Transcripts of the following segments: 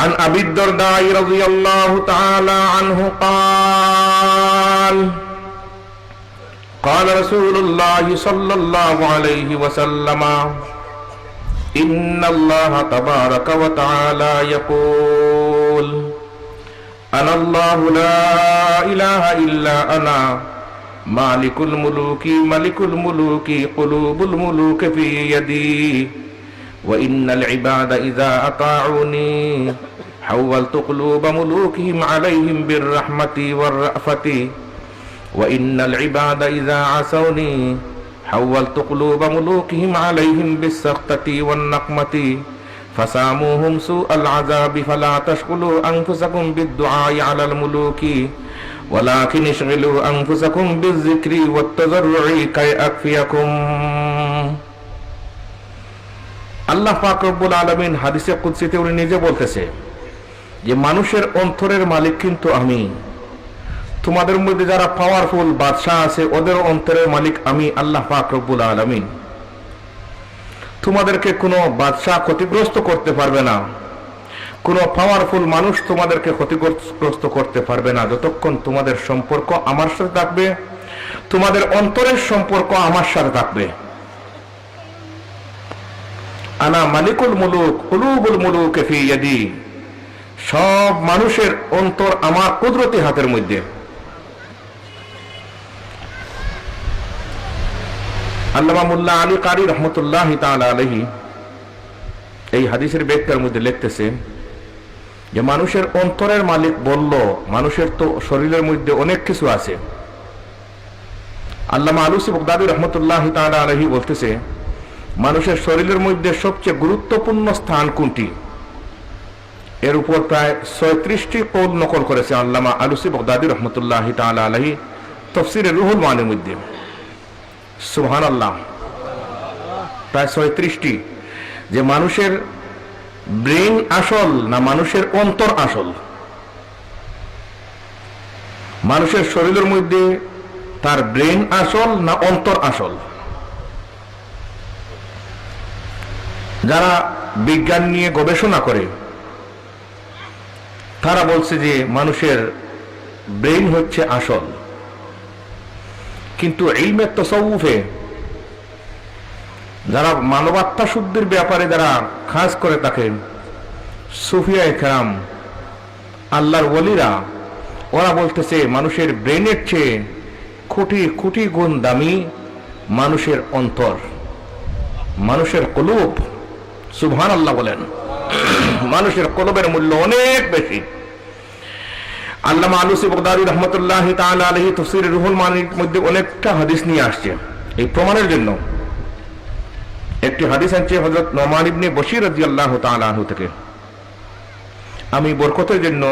عن أبي الدرداء رضي الله تعالى عنه قال قال رسول الله صلى الله عليه وسلم إن الله تبارك وتعالى يقول أنا الله لا إله إلا أنا مالك الملوك ملك الملوك قلوب الملوك في يدي وإن العباد إذا أطاعوني حولت قلوب ملوكهم عليهم بالرحمة والرأفة وإن العباد إذا عصوني حولت قلوب ملوكهم عليهم بالسخطة والنقمة فساموهم سوء العذاب فلا تشغلوا أنفسكم بالدعاء على الملوك ولكن اشغلوا أنفسكم بالذكر والتضرع كي أكفيكم আল্লাহ পাক রব্বুল আলামিন হাদিসে কুদসিতে উনি নিজে বলতেছে যে মানুষের অন্তরের মালিক কিন্তু আমি, তোমাদের মধ্যে যারা পাওয়ারফুল বাদশাহ আছে ওদের অন্তরের মালিক আমি আল্লাহ পাক রব্বুল আলামিন। তোমাদেরকে কোনো বাদশাহ ক্ষতিগ্রস্ত করতে পারবে না, কোনো পাওয়ারফুল মানুষ তোমাদেরকে ক্ষতিগ্রস্ত করতে পারবে না যতক্ষণ তোমাদের সম্পর্ক আমার সাথে থাকবে, তোমাদের অন্তরের সম্পর্ক আমার সাথে থাকবে। আনা মালিকুল মুলুক কুলুবুল মুলুক ফি ইয়াদি, সব মানুষের অন্তর আমার কুদরতি হাতের মধ্যে। আল্লামা মুল্লা আলী কারি রহমতুল্লাহ তাআলা আলাইহি এই হাদিসের ব্যাখ্যার মধ্যে লিখতেছে যে মানুষের অন্তরের মালিক বলল, মানুষের তো শরীরের মধ্যে অনেক কিছু আছে। আল্লামা আলুসি বাগদাদী রহমতুল্লাহ তাআলা আলাইহি বলতেছে মানুষের শরীরের মধ্যে সবচেয়ে গুরুত্বপূর্ণ স্থান কোনটি? এর উপর প্রায় ৩৬টি কৌল নকল করেছে আল্লামা আলুসি বাগদাদী রহমতুল্লাহ তাআলা আলাইহি তাফসীরে রুহুল মানির মধ্যে। সুবহানাল্লাহ, প্রায় ৩৬টি। যে মানুষের ব্রেন আসল না মানুষের অন্তর আসল? মানুষের শরীরের মধ্যে তার ব্রেন আসল না অন্তর আসল? যারা বিজ্ঞান নিয়ে গবেষণা করে তারা বলছে যে মানুষের ব্রেন হচ্ছে আসল, কিন্তু ইলমে তাসাউফে যারা মানবাত্মা শুদ্ধির ব্যাপারে যারা খাস করে থাকেন, সুফিয়া কেরাম, আল্লাহর ওলিরা, ওরা বলতেছে মানুষের ব্রেনের চেয়ে কোটি কোটি গুণ দামি মানুষের অন্তর, মানুষের কলব। সুবহানাল্লাহ বলেন, মানুষের কলবের মূল্য অনেক বেশি। আল্লামা আলুসি বাগদাদী রহমতুল্লাহ তাআলা আলাইহি তাফসীরে রুহুল মানির মধ্যে অনেকটা হাদিস নিয়ে আসছে এই প্রমাণের জন্য। একটি হাদিস আছে হযরত নোমান ইবনে বশীর রাদিয়াল্লাহু তাআলা আনহু থেকে। আমি বরকতের জন্য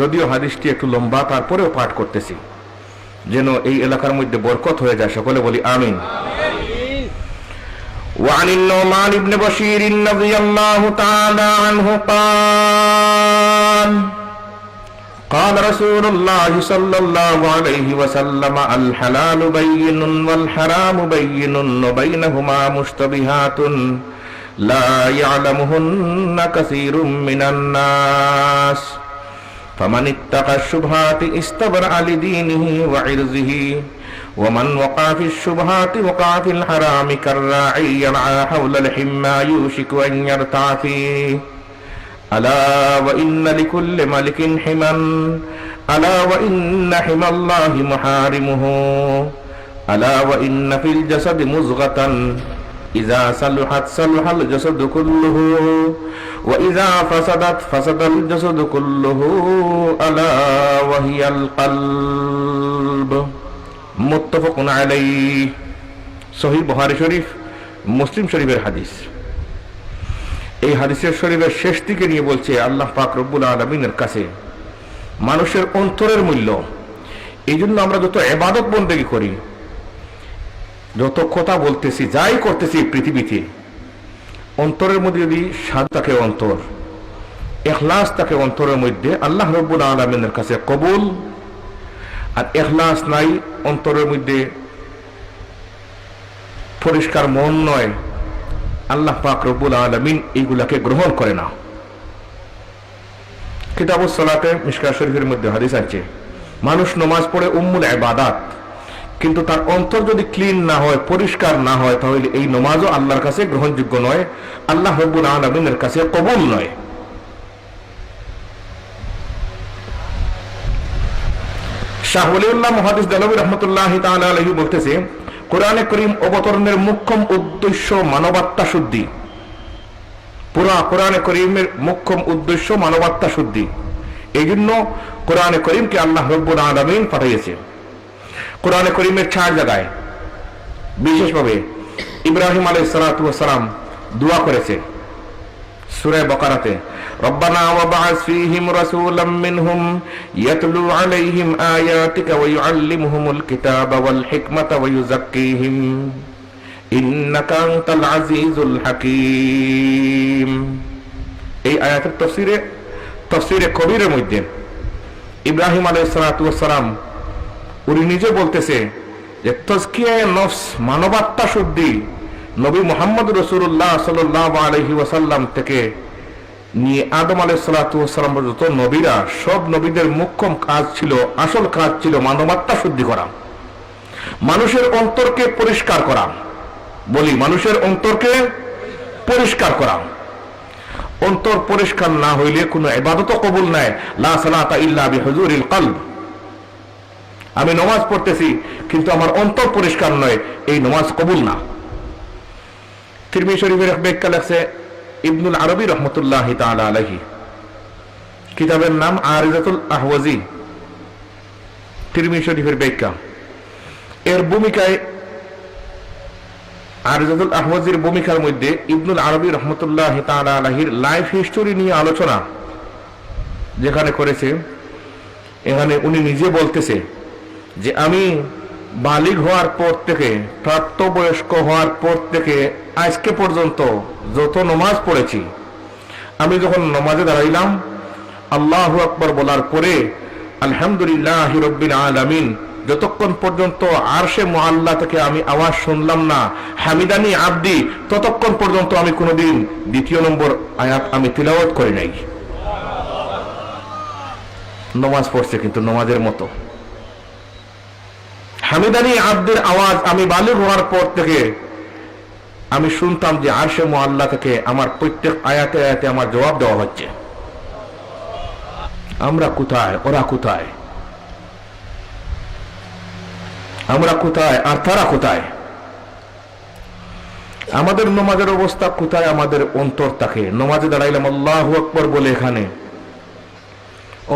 যদিও হাদিসটি একটু লম্বা তারপরেও পাঠ করতেছি যেন এই এলাকার মধ্যে বরকত হয়ে যায়। সকলে বলি আমিন। وعن النعمان بن بشير رضي الله تعالى عنه قال قال رسول الله صلى الله عليه وسلم الحلال بين والحرام بين وبينهما مشتبهات لا يعلمهن كثير من الناس فمن اتقى الشبهات استبرأ لدينه وعرضه ومن وقع في الشبهات وقع في الحرام كالراعي يرعى حول الحمى يوشك أن يرتع فيه ألا وإن لكل ملك حما ألا وإن حمى الله محارمه ألا وإن في الجسد مضغة إذا صلحت صلح الجسد كله وإذا فسدت فسد الجسد كله ألا وهي القلب মুত্তাফাকুন আলাইহি। সহিহ বুখারী শরীফ, মুসলিম শরীফের হাদিস। এই হাদিসের শরীফের শেষ দিকে নিয়ে বলছে আল্লাহ পাক রব্বুল আলামিনের কাছে মানুষের অন্তরের মূল্য। এই জন্য আমরা যত ইবাদত বন্দেগী করি, যত কথা বলতেছি, যাই করতেছি পৃথিবীতে, অন্তরের মধ্যে যদি সাদ থাকে, অন্তর ইখলাস থাকে অন্তরের মধ্যে, আল্লাহ রব্বুল আলামিনের কাছে কবুল। আর ইখলাস নাই অন্তরের মধ্যে, পরিষ্কার মন নয়, আল্লাহ পাক রব্বুল আলামিন এইগুলাকে গ্রহণ করে না। কিতাবুস সালাতে মিশকাত শরীফের মধ্যে হাদিস আছে, মানুষ নামাজ পড়ে উম্মুল ইবাদাত, কিন্তু তার অন্তর যদি ক্লিন না হয়, পরিষ্কার না হয়, তাহলে এই নামাজও আল্লাহর কাছে গ্রহণযোগ্য নয়, আল্লাহ রাব্বুল আলামিনের কাছে কবুল নয়। শাহ ওলিউল্লাহ মুহাদ্দিস দেলভী রাহমাতুল্লাহি তাআলা আলাইহি বলতেছে, কোরআনে কারীম অবতরণের মুখ্য উদ্দেশ্য মানবাত্মা শুদ্ধি। পুরা কোরআনে কারীমের মুখ্য উদ্দেশ্য মানবাত্মা শুদ্ধি। এই জন্য কোরআনে কারীমকে আল্লাহ রাব্বুল আলামিন পাঠিয়েছে। কোরআনে কারীমের 4 জায়গায় বিশেষভাবে ইব্রাহিম আলাইহিস সালাতু ওয়াস সালাম দোয়া করেছে। সূরা বাকারাতে, রব্বানা ওয়াবআস ফীহিম রাসূলাম মিনহুম ইয়াতলু আলাইহিম আয়াতিকা ওয়া ইউআল্লিমুহুমুল কিতাবা ওয়াল হিকমাতা ওয়া ইউযাক্কিহিম ইন্নাকা আনতাল আজিজুল হাকীম। এই আয়াতের তাফসীরে কবিরের মধ্যে ইব্রাহিম আলাইহিস সালাতু ওয়াস সালাম উনি নিজে বলতেছে যে তাজকিয়ায়ে নফস, মানবাত্মা শুদ্ধি, নবী মুহাম্মদ রাসূলুল্লাহ সাল্লাল্লাহু আলাইহি ওয়াসাল্লাম থেকে নিয়ে আদম আলাইহিস সালাতু ওয়াস সালাম পর্যন্ত নবীরা, সব নবীদের মুখ্য কাজ ছিল, আসল কাজ ছিল মানবাত্মা শুদ্ধি করা, মানুষের অন্তরকে পরিষ্কার করা। বলি, মানুষের অন্তরকে পরিষ্কার করা। অন্তর পরিষ্কার না হইলে কোনো ইবাদত কবুল নাই। লা সালাতা ইল্লা বিহুজুরিল কলব। আমি নামাজ পড়তেছি কিন্তু আমার অন্তর পরিষ্কার নয়, এই নামাজ কবুল না। তিরমিজি শরীফের ব্যাখ্যা লেখছে ইবনুল আরবী রাহমাতুল্লাহি তাআলা আলাইহি, কিতাবের নাম আরিজাতুল আহওয়াজি, তিরমিজি শরীফের ব্যাখ্যা। এর ভূমিকায়, আরিজাতুল আহওয়াজির ভূমিকার মধ্যে ইবনুল আরবী রাহমাতুল্লাহি তাআলা আলাইহির লাইফ হিস্টোরি নিয়ে আলোচনা যেখানে করেছে, এখানে উনি নিজে বলতেছে যে আমি বালিগ হওয়ার পর থেকে, প্রাপ্তবয়স্ক হওয়ার পর থেকে আজকে পর্যন্ত যত নামাজ পড়েছি, আমি যখন নামাজে দাঁড়াইলাম আল্লাহু আকবার বলার পরে আলহামদুলিল্লাহি রাব্বিল আলামিন যতক্ষণ পর্যন্ত আরশে মুআল্লা থেকে আমি আওয়াজ শুনলাম না হামিদানি আব্দি, ততক্ষণ পর্যন্ত আমি কোনোদিন দ্বিতীয় নম্বর আয়াত আমি তিলাওয়াত করি নাই। নামাজ পড়ছে কিন্তু নামাজের মতো। হামিদানি আব্দের আওয়াজ আমি বালিগ হওয়ার পর থেকে আমি শুনতাম যে আরশে মুআল্লা থেকে আমার প্রত্যেক আয়াতে আয়াতে আমার জবাব দেওয়া হচ্ছে। আমরা কোথায়, ওরা কোথায়? আমরা কোথায় আর তারা কোথায়? আমাদের নামাজের অবস্থা কোথায়? আমাদের অন্তর থাকে। নামাজে দাঁড়াইলাম আল্লাহু আকবার বলে, এখানে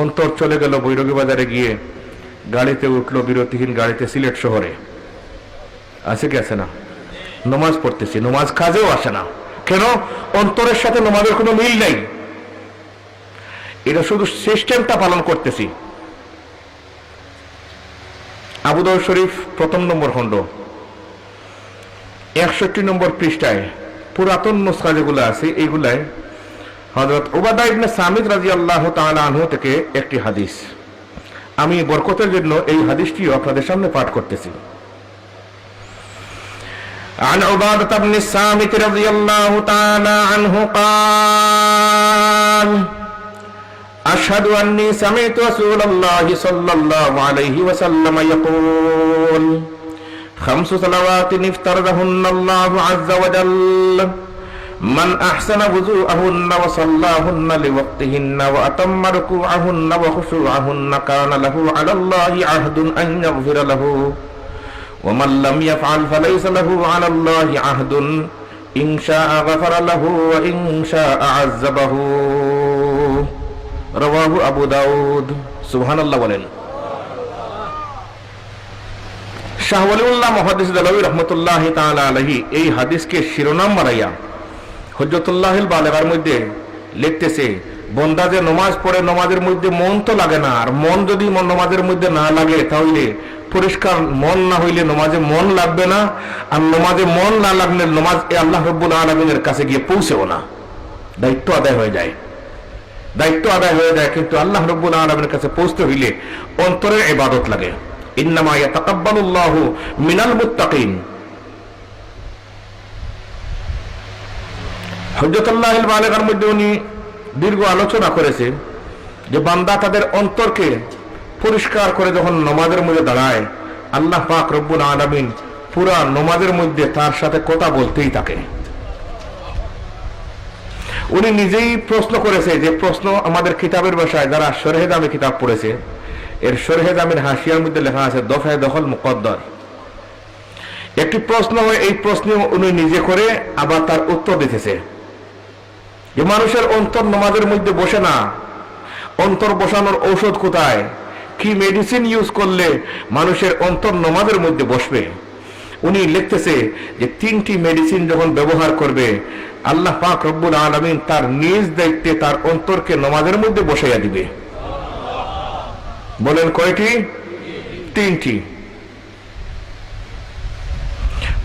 অন্তর চলে গেল বৈরগী বাজারে গিয়ে গাড়িতে উঠলো, বিরতিহীন গাড়িতে সিলেট শহরে। আছে কি আছে না? নামাজ পড়তেছি, নামাজ কাজেও আসে না। কেন? অন্তরের সাথে নামাজের কোনো মিল নেই। এটা শুধু সিস্টেমটা পালন করতেছি। আবু দাউদ শরীফ 1 নম্বর খণ্ড 61 নম্বর পৃষ্ঠায় পুরাতন নুসখা যেগুলো আছে, এইগুলায় হযরত উবাদা ইবনে সামিদ রাদিয়াল্লাহু তাআলা আনহু থেকে একটি হাদিস, আমি বরকতের জন্য এই হাদিসটিও আপনাদের সামনে পাঠ করতেছি। عن عبادة بن الصامت رضي الله تعالى عنه قال أشهد أني سمعت رسول الله صلى الله عليه وسلم يقول 5 صلوات افترضهن الله عز وجل من أحسن وضوءهن وصلاهن لوقتهن وأتم ركوعهن وخشوعهن كان له على الله عهد أن يغفر له ومن لم يفعل فليس له على الله عهد إن شاء غفر له وإن شاء عذبه رواه أبو داود سبحان الله বলেন। শাহ ওলিউল্লাহ মুহাদ্দিস দেলভী রাহমাতুল্লাহি তাআলা আলাইহি এই হাদিসকে শিরোনাম বানাইয়া হুজ্জাতুল্লাহিল বালিগার মধ্যে লিখতেছে, বান্দা যে নামাজ পড়ে নামাজের মধ্যে মন তো লাগে না, আর মন যদি নামাজের মধ্যে না লাগে তাহলে পরিষ্কার মন না হইলে নামাজে মন লাগবে না, আর নামাজে মন না লাগলে নামাজ আল্লাহ রাব্বুল আলামিনের কাছে গিয়ে পৌঁছেও না। দায়িত্ব আদায় হয়ে যায়, দায়িত্ব আদায় হয়ে যায়, কিন্তু আল্লাহ রাব্বুল আলামিনের কাছে পৌঁছতে হইলে অন্তরের ইবাদত লাগে। ইন্নামা ইয়াতাকাব্বালুল্লাহু মিনাল মুত্তাকিন। হুজ্জাতুল্লাহিল বালিগার মধ্যে উনি দীর্ঘ আলোচনা করেছে যে বান্দা তাদের অন্তরকে পরিষ্কার করে যখন নামাজের মধ্যে দাঁড়ায়, আল্লাহ পাক রব্বুল আলামিন পুরা নামাজের মধ্যে তার সাথে কথা বলতেই থাকে। উনি নিজেই প্রশ্ন করেছে, যে প্রশ্ন আমাদের কিতাবের ভাষায় যারা শরহে জামে কিতাব পড়েছে, এর শরহে জামের হাসিয়ার মধ্যে লেখা আছে দফায়ে দখল মুকদ্দর। একটি প্রশ্ন হয়, এই প্রশ্ন উনি নিজে করে আবার তার উত্তর দিতেছে যে মানুষের অন্তর নামাজের মধ্যে বসে না, অন্তর বসানোর ঔষধ কোথায়, কি মেডিসিন ইউজ করলে মানুষের অন্তর নামাজের মধ্যে বসবে। উনি লিখতেছে যে 3টি মেডিসিন যখন ব্যবহার করবে, আল্লাহ পাক রব্বুল আলামিন তার নিজ দায়িত্বে তার অন্তরকে নামাজের মধ্যে বসাইয়া দিবে। বলেন কয়টি? 3টি।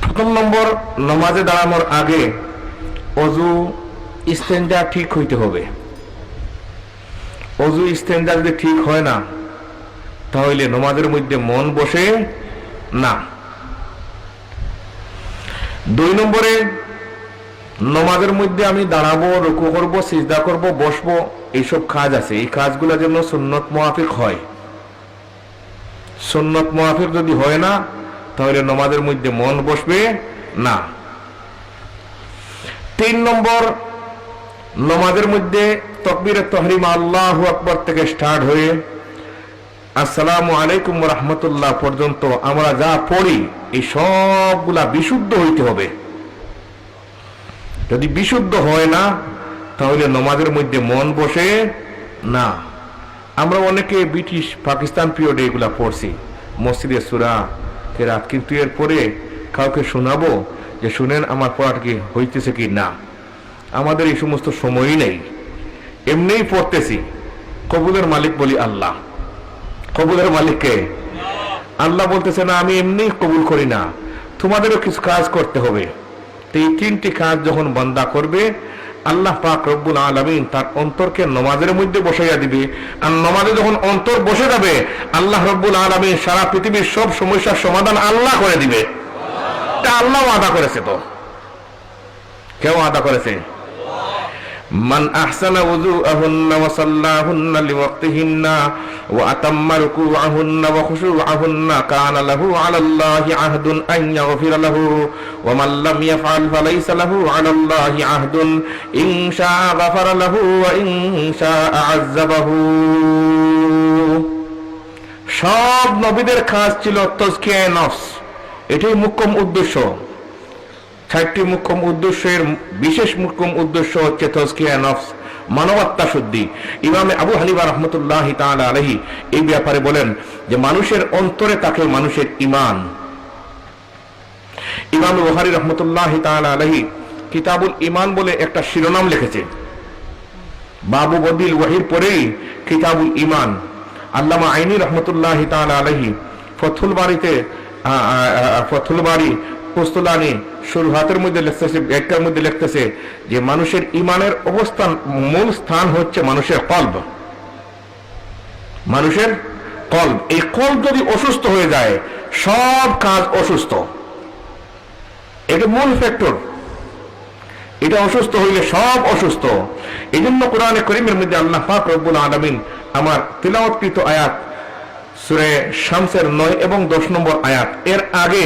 প্রথম নম্বর, নামাজে দাঁড়ানোর আগে অজু ইস্তেঞ্জা ঠিক হইতে হবে। অজু ইস্তেঞ্জা যদি ঠিক হয় না, তাহলে নামাজের মধ্যে মন বসে না। 2 নম্বরে, নামাজের মধ্যে আমি দাঁড়াবো, রুকু করব, সিজদা করব, বসবো, এইসব কাজ আছে, এই কাজগুলোর জন্য সুন্নত মুআফিক হয়। সুন্নত মুআফিক যদি হয় না, তাহলে নামাজের মধ্যে মন বসবে না। 3 নম্বর, নামাজের মধ্যে তাকবীরে তাহরিমা আল্লাহু আকবার থেকে স্টার্ট হয়ে আসসালামু আলাইকুম ওয়া রাহমাতুল্লাহ পর্যন্ত আমরা যা পড়ি, এই সবগুলা বিশুদ্ধ হইতে হবে। যদি বিশুদ্ধ হয় না, তাহলে নামাজের মধ্যে মন বসে না। আমরা অনেকে ব্রিটিশ পাকিস্তান পিরিয়ডে এগুলা পড়ছি, মসজিদে সূরা কেরাত, কিন্তু এর পরে কাউকে শোনাবো যে শুনেন আমার পড়াটা কি হইতেছে কি না। আমাদের এই সমস্ত সময়ই নেই, এমনিই পড়তেছি। কবুলের মালিক বলি আল্লাহ। কবুলের মালিককে আল্লাহ বলতেছে না আমি এমনি কবুল করি না, তোমাদেরও কিছু কাজ করতে হবে। এই 3টি কাজ যখন বান্দা করবে, আল্লাহ পাক রব্বুল আলামিন তার অন্তরকে নামাজের মধ্যে বসাইয়া দিবে। আর নামাজে যখন অন্তর বসে যাবে, আল্লাহ রব্বুল আলামিন সারা পৃথিবীর সব সমস্যার সমাধান আল্লাহ করে দিবে। এটা আল্লাহ ওয়াদা করেছে। তো কেউ ওয়াদা করেছে? মান আহসানা ওযুআহুন্না ওয়া সাল্লাহুন্না লিওয়াক্তিহিন্না ওয়া আতাম্মা রুকুআহুন্না ওয়া খুশুআহুন্না কানা লাহু আলাল্লাহি আহদুন আন ইয়াগফিরা লাহু ওয়া মান লাম ইয়াফআল ফালাইসা লাহু আলাল্লাহি আহদুন ইন শাআ গাফারা লাহু ওয়া ইন শাআ আযাবাহু। সব নবীদের কাজ ছিল তাজকিয়ায়ে নফস, এটাই মুখ্য উদ্দেশ্য। 4টি মুখ্য উদ্দেশ্যের বিশেষ মুখ্য উদ্দেশ্য হচ্ছে তাজকিয়া নফস, মানবাত্মা শুদ্ধি। ইমামে আবু হানিফা রাহমাতুল্লাহি তাআলা আলাইহি এই ব্যাপারে বলেন যে মানুষের অন্তরে থাকে মানুষের ঈমান। ইমাম বুখারী রাহমাতুল্লাহি তাআলা আলাইহি কিতাবুল ঈমান বলে একটা শিরোনাম লিখেছে। বাবু বদিল ওয়াহির পরেই কিতাবুল ঈমান। আল্লামা আইনি রাহমাতুল্লাহি তাআলা আলাইহি ফথুল বারী পুস্তলানি শুরুহাতের মধ্যে লিখতেছে, ব্যাখ্যার মধ্যে লিখতেছে যে মানুষের ঈমানের অবস্থান, মূল স্থান হচ্ছে মানুষের কলব। মানুষের কলব, এই কলব যদি অসুস্থ হয়ে যায়, সব কাজ অসুস্থ। এটা মূল ফ্যাক্টর। এটা অসুস্থ হইলে সব অসুস্থ। এই জন্য কোরআনে কারীমের মধ্যে আল্লাহ পাক রব্বুল আলামিন আমার তিলাওয়াতকৃত আয়াত সূরা শামসের 9 এবং 10 নম্বর আয়াত, এর আগে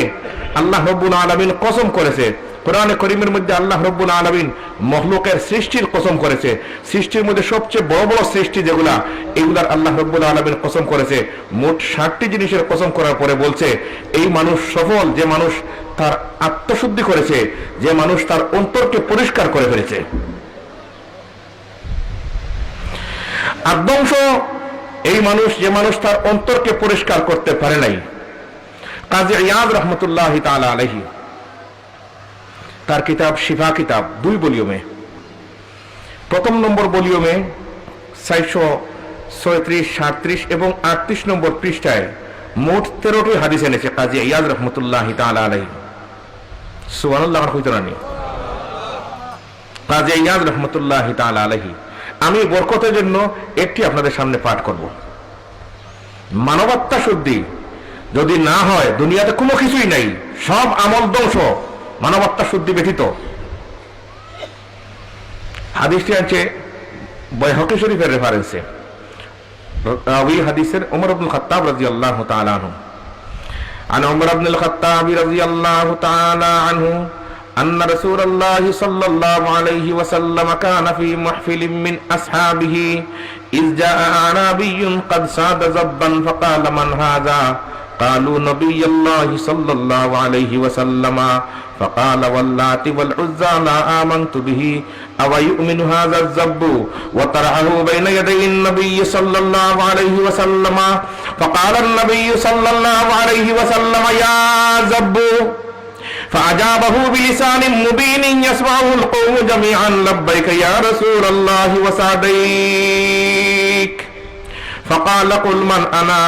আল্লাহ রব্বুল আলামিন কসম করেছে। কোরআনে কারীমের মধ্যে আল্লাহ রব্বুল আলামিন মখলুকের সৃষ্টির কসম করেছে। সৃষ্টির মধ্যে সবচেয়ে বড় বড় সৃষ্টি যেগুলা, এগুলার আল্লাহ রব্বুল আলামিন কসম করেছে। মোট 60টি জিনিসের কসম করার পরে বলছে এই মানুষ সফল, যে মানুষ তার আত্মশুদ্ধি করেছে, যে মানুষ তার অন্তরকে পরিষ্কার করে ফেলেছে। আদংশ এই মানুষ, যে মানুষ তার অন্তরকে পরিষ্কার করতে পারে নাই। কাজী ইয়াদ রাহমাতুল্লাহি তাআলা আলাইহি তার কিতাব শিফা কিতাব 2 ভলিউমে, প্রথম নম্বর ভলিউমে 437, 37 এবং 38 নম্বর পৃষ্ঠায় মোট 13টি হাদিস এনেছে কাজী ইয়াদ রাহমাতুল্লাহি তাআলা আলাইহি। সুবহানাল্লাহ কইতারানি কাজী ইয়াদ রাহমাতুল্লাহি তাআলা আলাইহি। আমি বরকতের জন্য একটি আপনাদের সামনে পাঠ করব। মানবাত্মা শুদ্ধি যদি না হয়, দুনিয়াতে কোনো কিছুই নাই, সব আমল ধ্বংস, মানবাত্মা শুদ্ধি ব্যতীত। হাদিসটি আছে বাইহাকি শরীফের রেফারেন্সে। রাবি হাদিসের ওমর ইবনুল খাত্তাব রাদিয়াল্লাহু তাআলা আনহু عن عمر بن الخطاب رضي الله تعالى عنه أن رسول الله صلى الله عليه وسلم كان في محفل من أصحابه إذ جاء أعرابي قد صاد زبا فقال من هذا قالوا نبي الله صلى الله عليه وسلم فقال واللات والعزى لا آمنت به أو يؤمن هذا الزب وطرحه بين يدي النبي صلى الله عليه وسلم فقال النبي صلى الله عليه وسلم يا زب فأجابه بلسان مبين يسمعه القوم جميعا لبيك يا رسول الله وسعديك فقال قل من أنا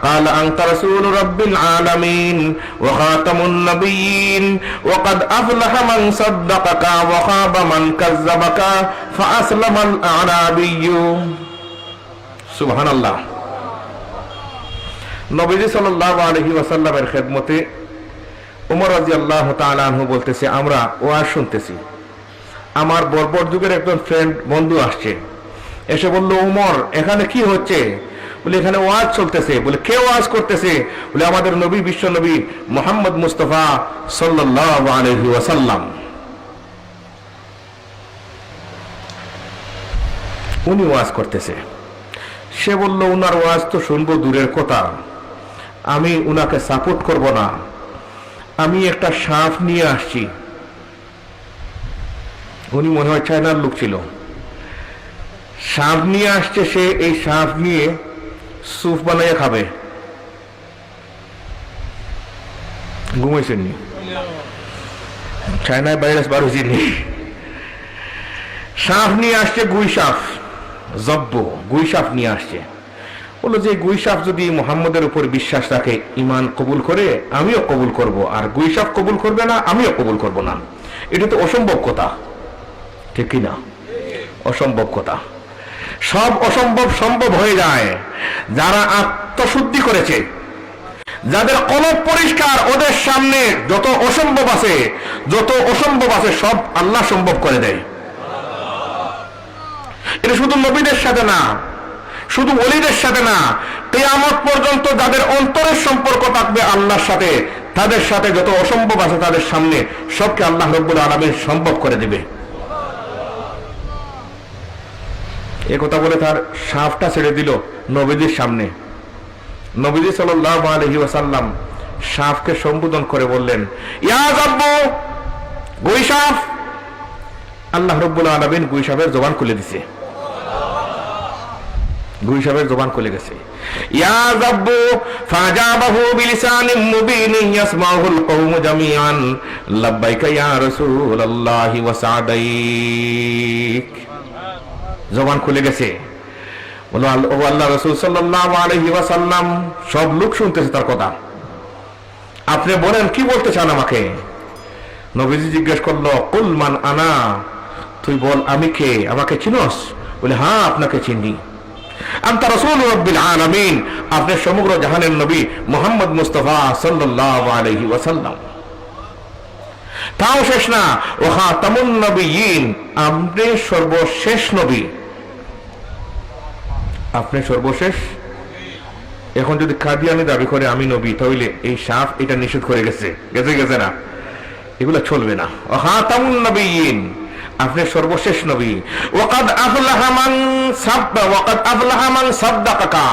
قال أنت رسول رب العالمين وخاتم النبيين وقد أفلح من صدقك وخاب من كذبك فأسلم الأعرابي سبحان الله নবীজি সাল্লাল্লাহু আলাইহি ওয়াসাল্লামের খেদমতে ওমর রাদিয়াল্লাহু তাআলা আনহু বলতেছে, আমরা ওয়াজ শুনতেছি, আমার বর্বর যুগের একজন ফ্রেন্ড বন্ধু আসছে, এসে বলল, ওমর এখানে কি হচ্ছে? বলে এখানে ওয়াজ চলতেছে। বলে কে ওয়াজ করতেছে? বলে আমাদের নবী, বিশ্ব নবী মুহাম্মদ মুস্তাফা সাল্লাল্লাহু আলাইহি ওয়াসাল্লাম। উনি ওয়াজ করতেছে। সে বলল, উনার ওয়াজ তো শুনবো দূরের কথা, আমি উনাকে সাপোর্ট করব না, আমি একটা সাপ নিয়ে আসছি। উনি মনে হয় চায়নার লোক ছিল। সাপ নিয়ে আসছে সে, এই সাপ নিয়ে স্যুপ বানাইয়া খাবে। ঘুমাইছেননি? চায়নায় ভাইরাস বার হয়েছেনি। সাপ নিয়ে আসছে, গুই সাপ, জব্ব গুই সাপ নিয়ে আসছে। বললো যে গুই সাপ যদি মুহাম্মদের উপর বিশ্বাস রাখে, ইমান কবুল করে, আমিও কবুল করব, আর গুই সাপ কবুল করবে না, আমিও কবুল করব না। এটা তো অসম্ভব কথা, ঠিক কিনা? অসম্ভব কথা। সব অসম্ভব সম্ভব হয়ে যায় যারা আত্মশুদ্ধি করেছে, যাদের কলব পরিষ্কার, ওদের সামনে যত অসম্ভব আছে, সব আল্লাহ সম্ভব করে দেয়। এটা শুধু নবীদের সাথে না, শুধু ওলিদের সাথে না, কিয়ামত পর্যন্ত যাদের অন্তরের সম্পর্ক থাকবে আল্লাহর সাথে, তাদের সাথে যত অসম্ভব আছে তাদের সামনে সবকে আল্লাহ রাব্বুল আলামিন সম্ভব করে দিবে। এই কথা বলে তার সাপটা ছেড়ে দিল নবীজির সামনে। নবীজি সাল্লাল্লাহু আলাইহি ওয়াসাল্লাম সাপকে সম্বোধন করে বললেন, ইয়া জাব্বু, গুই সাপ। আল্লাহ রাব্বুল আলামিন গুই সাপের জবান খুলে দিছে। গুই সাপের জবান খুলে গেছে। ইয়া জাব্বু ফাজাবাহু বিলিসানিন মুবিনিন ইয়াসমাউল কওমু জামিআন লাব্বাইকা ইয়া রাসূলুল্লাহি ওয়া সাদাইক। জবান খুলে গেছে। বলো আল্লাহ রাসূল সাল্লাল্লাহু আলাইহি ওয়াসাল্লাম, সব লোক শুনতেছে তার কথা, আপনি বলেন কি বলতে চান আমাকে? নবীজি জিজ্ঞেস করলো, কুল মান আনা, তুই বল আমি কে, আমাকে চিনোস? বলে হ্যাঁ, আপনাকে চিনি। আনতা রাসূল রাব্বিল আলামিন, আপনি সমগ্র জাহানের নবী মুহাম্মদ মুস্তাফা সাল্লাল্লাহু আলাইহি ওয়াসাল্লাম। তাও শেষ না, ওয়া খাতামুন নবিয়্যিন, আপনি সর্বশেষ নবী, আপনি সর্বশেষ। এখন যদি কাদিয়ানি দাবি করে আমি নবী, তাহলে এই সাফ এটা নিষেধ করে গেছে, গেছে না, এগুলা চলবে না। ওয়া খাতামুন নবিয়্যিন, আপনি সর্বশেষ নবী। ওয়াকাদ আফলাহা মান সাদ্দাকাকা,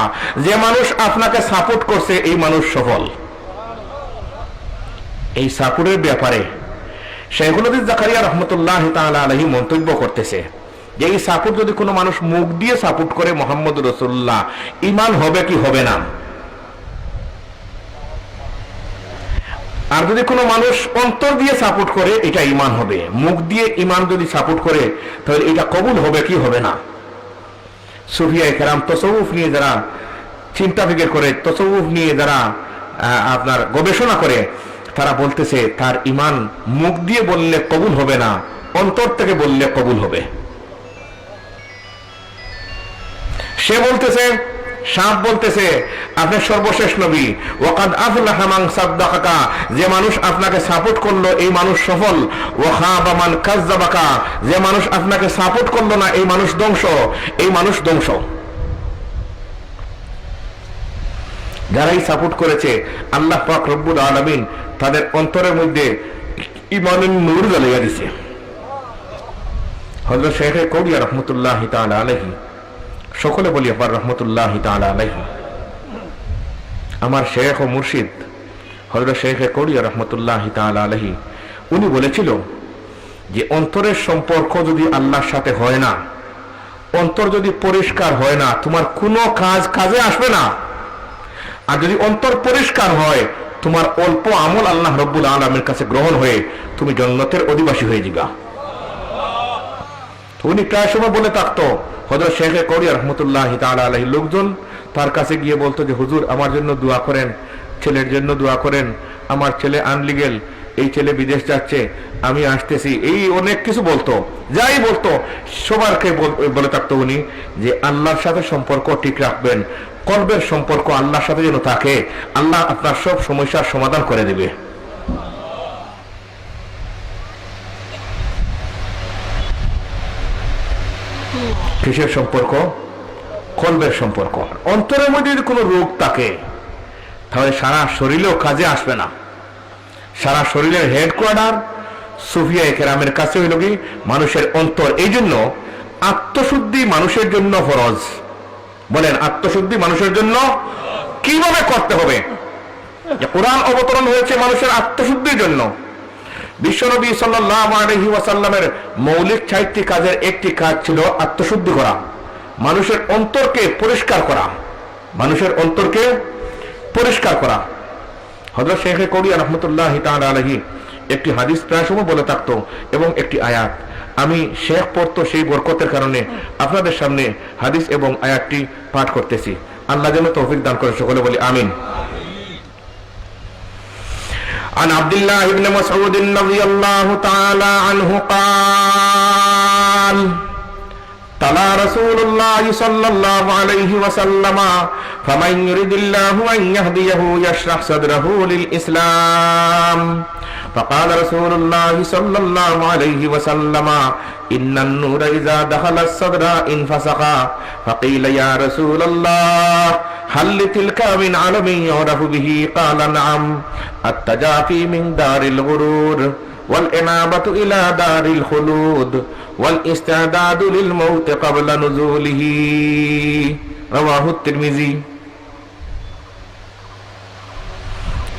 যে মানুষ আপনাকে সাপোর্ট করছে এই মানুষ সফল। এই সাপোর্টের ব্যাপারে শাইখুল হাদিস জাকারিয়া রাহমাতুল্লাহি তাআলা আলাইহি মন্তব্য করতেছে যে এই সাপোর্ট যদি কোনো মানুষ মুখ দিয়ে সাপোর্ট করে মুহাম্মদ রাসূলুল্লাহ, ঈমান হবে কি হবে না? আর যদি কোনো মানুষ অন্তর দিয়ে সাপোর্ট করে, এটা ঈমান হবে। মুখ দিয়ে ঈমান যদি সাপোর্ট করে, তাহলে এটা কবুল হবে কি হবে না? সুফিয়ায়ে কেরাম তাসাউফ নিয়ে যারা চিন্তা ফিকির করে, তাসাউফ নিয়ে যারা আপনার গবেষণা করে, তারা বলতেছে তার ঈমান মুখ দিয়ে বললে কবুল হবে না, অন্তর থেকে বললে কবুল হবে। সে বলতেছে, সাপ বলতেছে, আপনি সর্বশেষ নবী। ওয়াকাদ আফলাহা মান সাদ্দাকাকা, যে মানুষ আপনাকে সাপোর্ট করলো এই মানুষ সফল। ওয়া খাবা মান কাযযাবাকা, যে মানুষ আপনাকে সাপোর্ট করলো না এই মানুষ ধ্বংস, এই মানুষ ধ্বংস। যারাই সাপোর্ট করেছে আল্লাহ পাক রব্বুল আলামিন তাদের অন্তরের মধ্যে ঈমানের নূর জ্বালিয়ে দিয়েছে। হযরত শেখ কৌড়িয়া রহমতুল্লাহি তাআলা আলাইহি, সকলে বলি আবার রহমতুল্লাহি তাআলা আলাইহি, আমার শেখ ও মুর্শিদ হযরত শেখ কৌড়িয়া রহমতুল্লাহি তাআলা আলাইহি, উনি বলেছিল যে অন্তরের সম্পর্ক যদি আল্লাহর সাথে হয় না, অন্তর যদি পরিষ্কার হয় না, তোমার কোনো কাজে আসবে না। আর যদি অন্তর পরিষ্কার হয়, তোমার অল্প আমল আল্লাহ রব্বুল আলামিনের কাছে গ্রহণ হয়ে তুমি জান্নাতের অধিবাসী হয়ে যাবা। উনি প্রায় সময় বলে থাকতো, হযরত শেখ কৌড়িয়া রহমতুল্লাহি তাআলা আলাইহি, লোকজন তার কাছে গিয়ে বলতো যে হুজুর আমার জন্য দোয়া করেন, ছেলের জন্য দোয়া করেন, আমার ছেলে আনলিগেল, এই ছেলে বিদেশ যাচ্ছে, আমি আসতেছি, এই অনেক কিছু বলতো। যাই বলতো সবারকে বলে থাকতো উনি যে আল্লাহর সাথে সম্পর্ক ঠিক রাখবেন, কলবের সম্পর্ক আল্লাহর সাথে যেন থাকে, আল্লাহ আপনার সব সমস্যার সমাধান করে দেবে। কিসের সম্পর্ক? কলবের সম্পর্ক। অন্তরের মধ্যে যদি কোনো রোগ থাকে তাহলে সারা শরীরেও কাজে আসবে না। সারা শরীরের হেডকোয়ার্টার সুফিয়া কেরামের কাছে হইল কি মানুষের অন্তর। এই জন্য আত্মশুদ্ধি মানুষের জন্য ফরজ। বলেন, আত্মশুদ্ধি মানুষের জন্য কিভাবে করতে হবে? কোরআন অবতরণ হয়েছে মানুষের আত্মশুদ্ধির জন্য। বিশ্বনবী সাল্লাল্লাহু আলাইহি ওয়াসাল্লামের মৌলিক 4টি কাজের একটি কাজ ছিল আত্মশুদ্ধি করা, মানুষের অন্তরকে পরিষ্কার করা, মানুষের অন্তরকে পরিষ্কার করা। হযরত শেখ কৌড়িয়া রহমতুল্লাহি তাআলা আলাইহি একটি হাদিস প্রায় সময় বলে থাকতো এবং একটি আয়াত। আমি শেখ পড়তো, সেই বরকতের কারণে আপনাদের সামনে হাদিস এবং আয়াতটি পাঠ করতেছি। আল্লাহ যেন তৌফিক দান করে, সকলে বলি আমিন। عن عبد الله بن مسعود رضي الله تعالى عنه قال تلا رسول الله صلى الله عليه وسلم فمن يرد الله أن يهديه يشرح صدره للإسلام فقال رسول الله صلى الله عليه وسلم إن النور إذا دخل الصدر انفسخ فقيل يا رسول الله هل لتلك من علم يعرف به قال نعم التجافي من دار الغرور والإنابة إلى دار الخلود والاستعداد للموت قبل نزوله رواه الترمذي।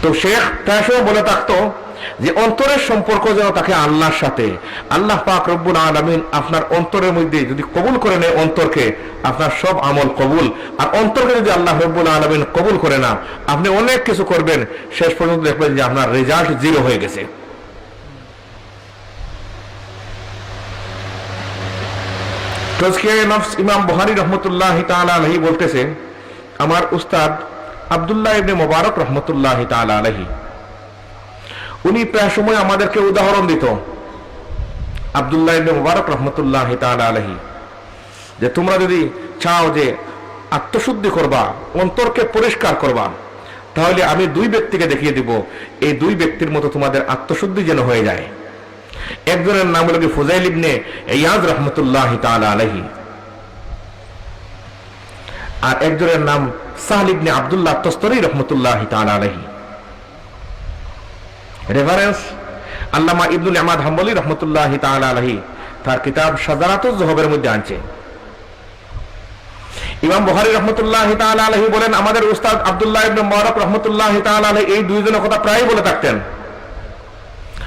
তো শেখ তাশও বলে থাকতো যে অন্তরের সম্পর্ক যেন থাকে আল্লাহর সাথে। আল্লাহ পাক রব্বুল আলামিন আপনার অন্তরের মধ্যে যদি কবুল করে নেয় অন্তরকে, আপনার সব আমল কবুল। আর অন্তরকে যদি আল্লাহ রব্বুল আলামিন কবুল করে না, আপনি অনেক কিছু করবেন, শেষ পর্যন্ত দেখবেন যে আপনার রেজাল্ট 0 হয়ে গেছে। তাজকিয়ায়ে নফস ইমাম বুখারী রাহমাতুল্লাহি তাআলা আলাইহি বলতেছে, আমার উস্তাদ আব্দুল্লাহ ইবনে মুবারক রাহমাতুল্লাহি তাআলা আলাইহি, উনি প্রায় সময় আমাদেরকে উদাহরণ দিত। আব্দুল্লাহ ইবনে মুবারক রাহমাতুল্লাহি তাআলা আলাইহি, যে তোমরা যদি চাও যে আত্মশুদ্ধি করবা, অন্তরকে পরিষ্কার করবা, তাহলে আমি 2 ব্যক্তিকে দেখিয়ে দিব, এই 2 ব্যক্তির মতো তোমাদের আত্মশুদ্ধি যেন হয়ে যায়। একজনের নাম হলো ফুজাইল ইবনে ইয়াদ রাহমাতুল্লাহি তাআলা আলাইহি, আর একজনের নাম সাহল ইবনে আব্দুল্লাহ তস্তরি রাহমাতুল্লাহি তাআলা আলাইহি। রেফারেন্স আল্লামা ইবনুল ইমাদ হাম্বলি রাহমাতুল্লাহি তাআলা আলাইহি তার কিতাব শাজারাতুজ যুহবের মধ্যে আনছে। ইমাম বুখারী রাহমাতুল্লাহি তাআলা আলাইহি বলেন, আমাদের উস্তাদ আব্দুল্লাহ ইবনে মুবারক রাহমাতুল্লাহি তাআলা আলাইহি এই 2 জনের কথা প্রায়ই বলে থাকতেন।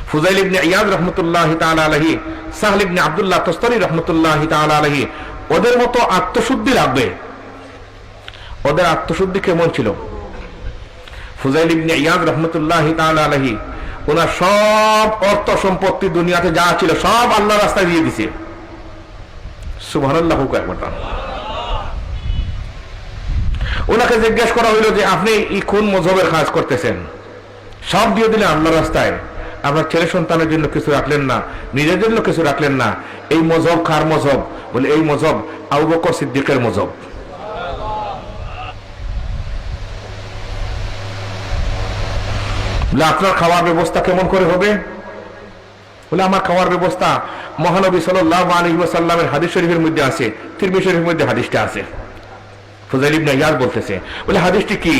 ফুজাইল ইবনে ইয়াদ রাহমাতুল্লাহি তাআলা আলাইহি, সাহল ইবনে আব্দুল্লাহ তস্তরি রাহমাতুল্লাহি তাআলা আলাইহি, ওদের মতো আত্মশুদ্ধি লাগবে। ওদের আত্মশুদ্ধি কেমন ছিল? ফুজাইল ইবনে ইয়াদ রাহমাতুল্লাহি তাআলা আলাইহি ওনার সব অর্থ সম্পত্তি দুনিয়াতে যা ছিল সব আল্লাহর রাস্তায় দিয়ে দিয়েছে। সুবহানাল্লাহ কয়েকবার। ওনাকে জিজ্ঞেস করা হইল যে আপনি কোন মযহবের কাজ করতেছেন? সব দিয়ে দিলেন আল্লাহর রাস্তায়, আপনার ছেলে সন্তানের জন্য কিছু রাখলেন না, নিজের জন্য কিছু রাখলেন না। এই মযহব কার মযহব? বলে এই মযহব আবু বকর সিদ্দিকের মযহব। আপনার খাওয়ার ব্যবস্থা কেমন করে হবে? বলে আমার খাওয়ার ব্যবস্থা মহানবী সাল্লাল্লাহু আলাইহি ওয়াসাল্লামের হাদিস শরীফের মধ্যে আছে, তিরমিজি শরীফের মধ্যে হাদিসটা আছে। ফুজাইল ইবনে ইয়াদ বলতেছে, বলে হাদিসটি কি?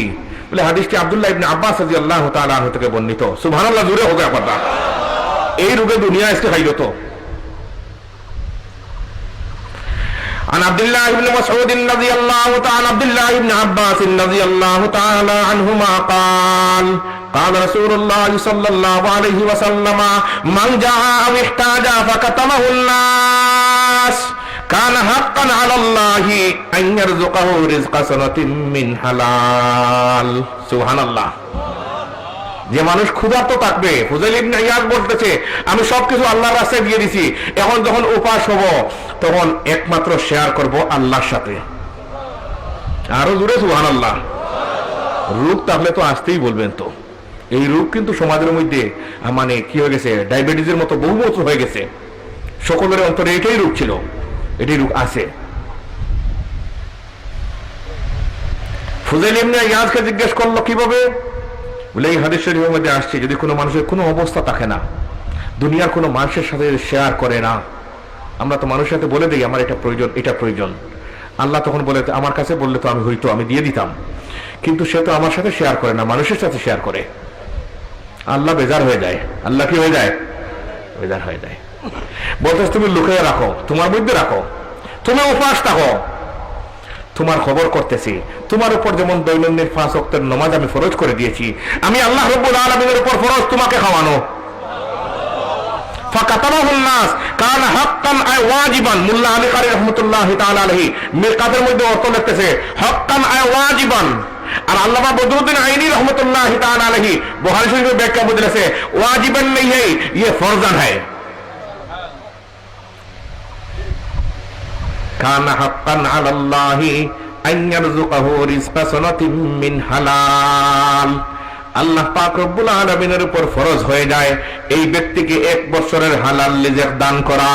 বলে হাদিসটি আব্দুল্লাহ ইবনে আব্বাস রাদিয়াল্লাহু তাআলা আনহু থেকে বর্ণিত। সুবহানাল্লাহ, জোরে হবে আপনারা। এই রোগে দুনিয়া আজকে খাইলো তো। عن عبد الله بن مسعود رضي الله تعالى عبد الله بن عباس رضي الله تعالى عنهما قال قال رسول الله صلى الله عليه وسلم من جاء أو احتاج فكتمه الناس كان حقا على الله أن يرزقه رزق سنة من حلال سبحان الله। যে মানুষ ক্ষুধার্ত থাকবে, ফুজাইল ইবনে ইয়াদ বলতেছে আমি সবকিছু আল্লাহর রাস্তায় দিয়ে দিছি, এখন যখন উপাস হব তখন একমাত্র শেয়ার করব আল্লাহর সাথে। আরো জোরে সুবহানাল্লাহ। রোগ তাহলে তো আসতেই বলবেন। তো এই রোগ কিন্তু সমাজের মধ্যে মানে কি হয়ে গেছে, ডায়াবেটিসের মতো বহুমূত্র হয়ে গেছে। সকলের অন্তরে এটাই রোগ ছিল, এটাই রোগ আছে। ফুজাইল ইবনে ইয়াদকে জিজ্ঞেস করলো কিভাবে, বলে এই হাদিস শরীফের মধ্যে আসছে যদি কোনো মানুষের কোনো অবস্থা থাকে না, দুনিয়ার কোনো মানুষের সাথে শেয়ার করে না। আমরা তো মানুষের সাথে বলে দিই আমার এটা প্রয়োজন, এটা প্রয়োজন। আল্লাহ তখন বলে আমার কাছে বললে তো আমি হইতো আমি দিয়ে দিতাম, কিন্তু সে তো আমার সাথে শেয়ার করে না, মানুষের সাথে শেয়ার করে। আল্লাহ বেজার হয়ে যায়। আল্লাহ কি হয়ে যায়? বেজার হয়ে যায়। বলতেছ তুমি লুকিয়ে রাখো, তোমার মধ্যে রাখো, তুমি উপাস থাকো, তোমার খবর করতেছি। তোমার উপর যেমন দৈনন্দিন 5 ওয়াক্তের নামাজ আমি ফরজ করে দিয়েছি, আমি আল্লাহ রাব্বুল আলামিনের উপর ফরজ তোমাকে খাওয়ানো। ফাকাতাবাহুন নাস কানা হাক্কান আই ওয়াজিবান। মুল্লা আলী কারি রাহমাতুল্লাহি তাআলা আলাইহি মিরকাতের মধ্যে অর্থ লিখতেছে হাক্কান আই ওয়াজিবান। আর আল্লামা বদরুদ্দিন আইনি রাহমাতুল্লাহি তাআলা আলাইহি বুখারী শরীফের ব্যাখ্যা বদলেছে ওয়াজিবান नहीं है ये फर्जन है। কানা হাক্কান আলাল্লাহি আন ইয়ারযুকাহু রিজকা সানাতিন মিন হালাল। আল্লাহ পাক রব্বুল আলামিনের উপর ফরজ হয়ে যায় এই ব্যক্তিকে 1 বছরের হালাল রিজিক দান করা।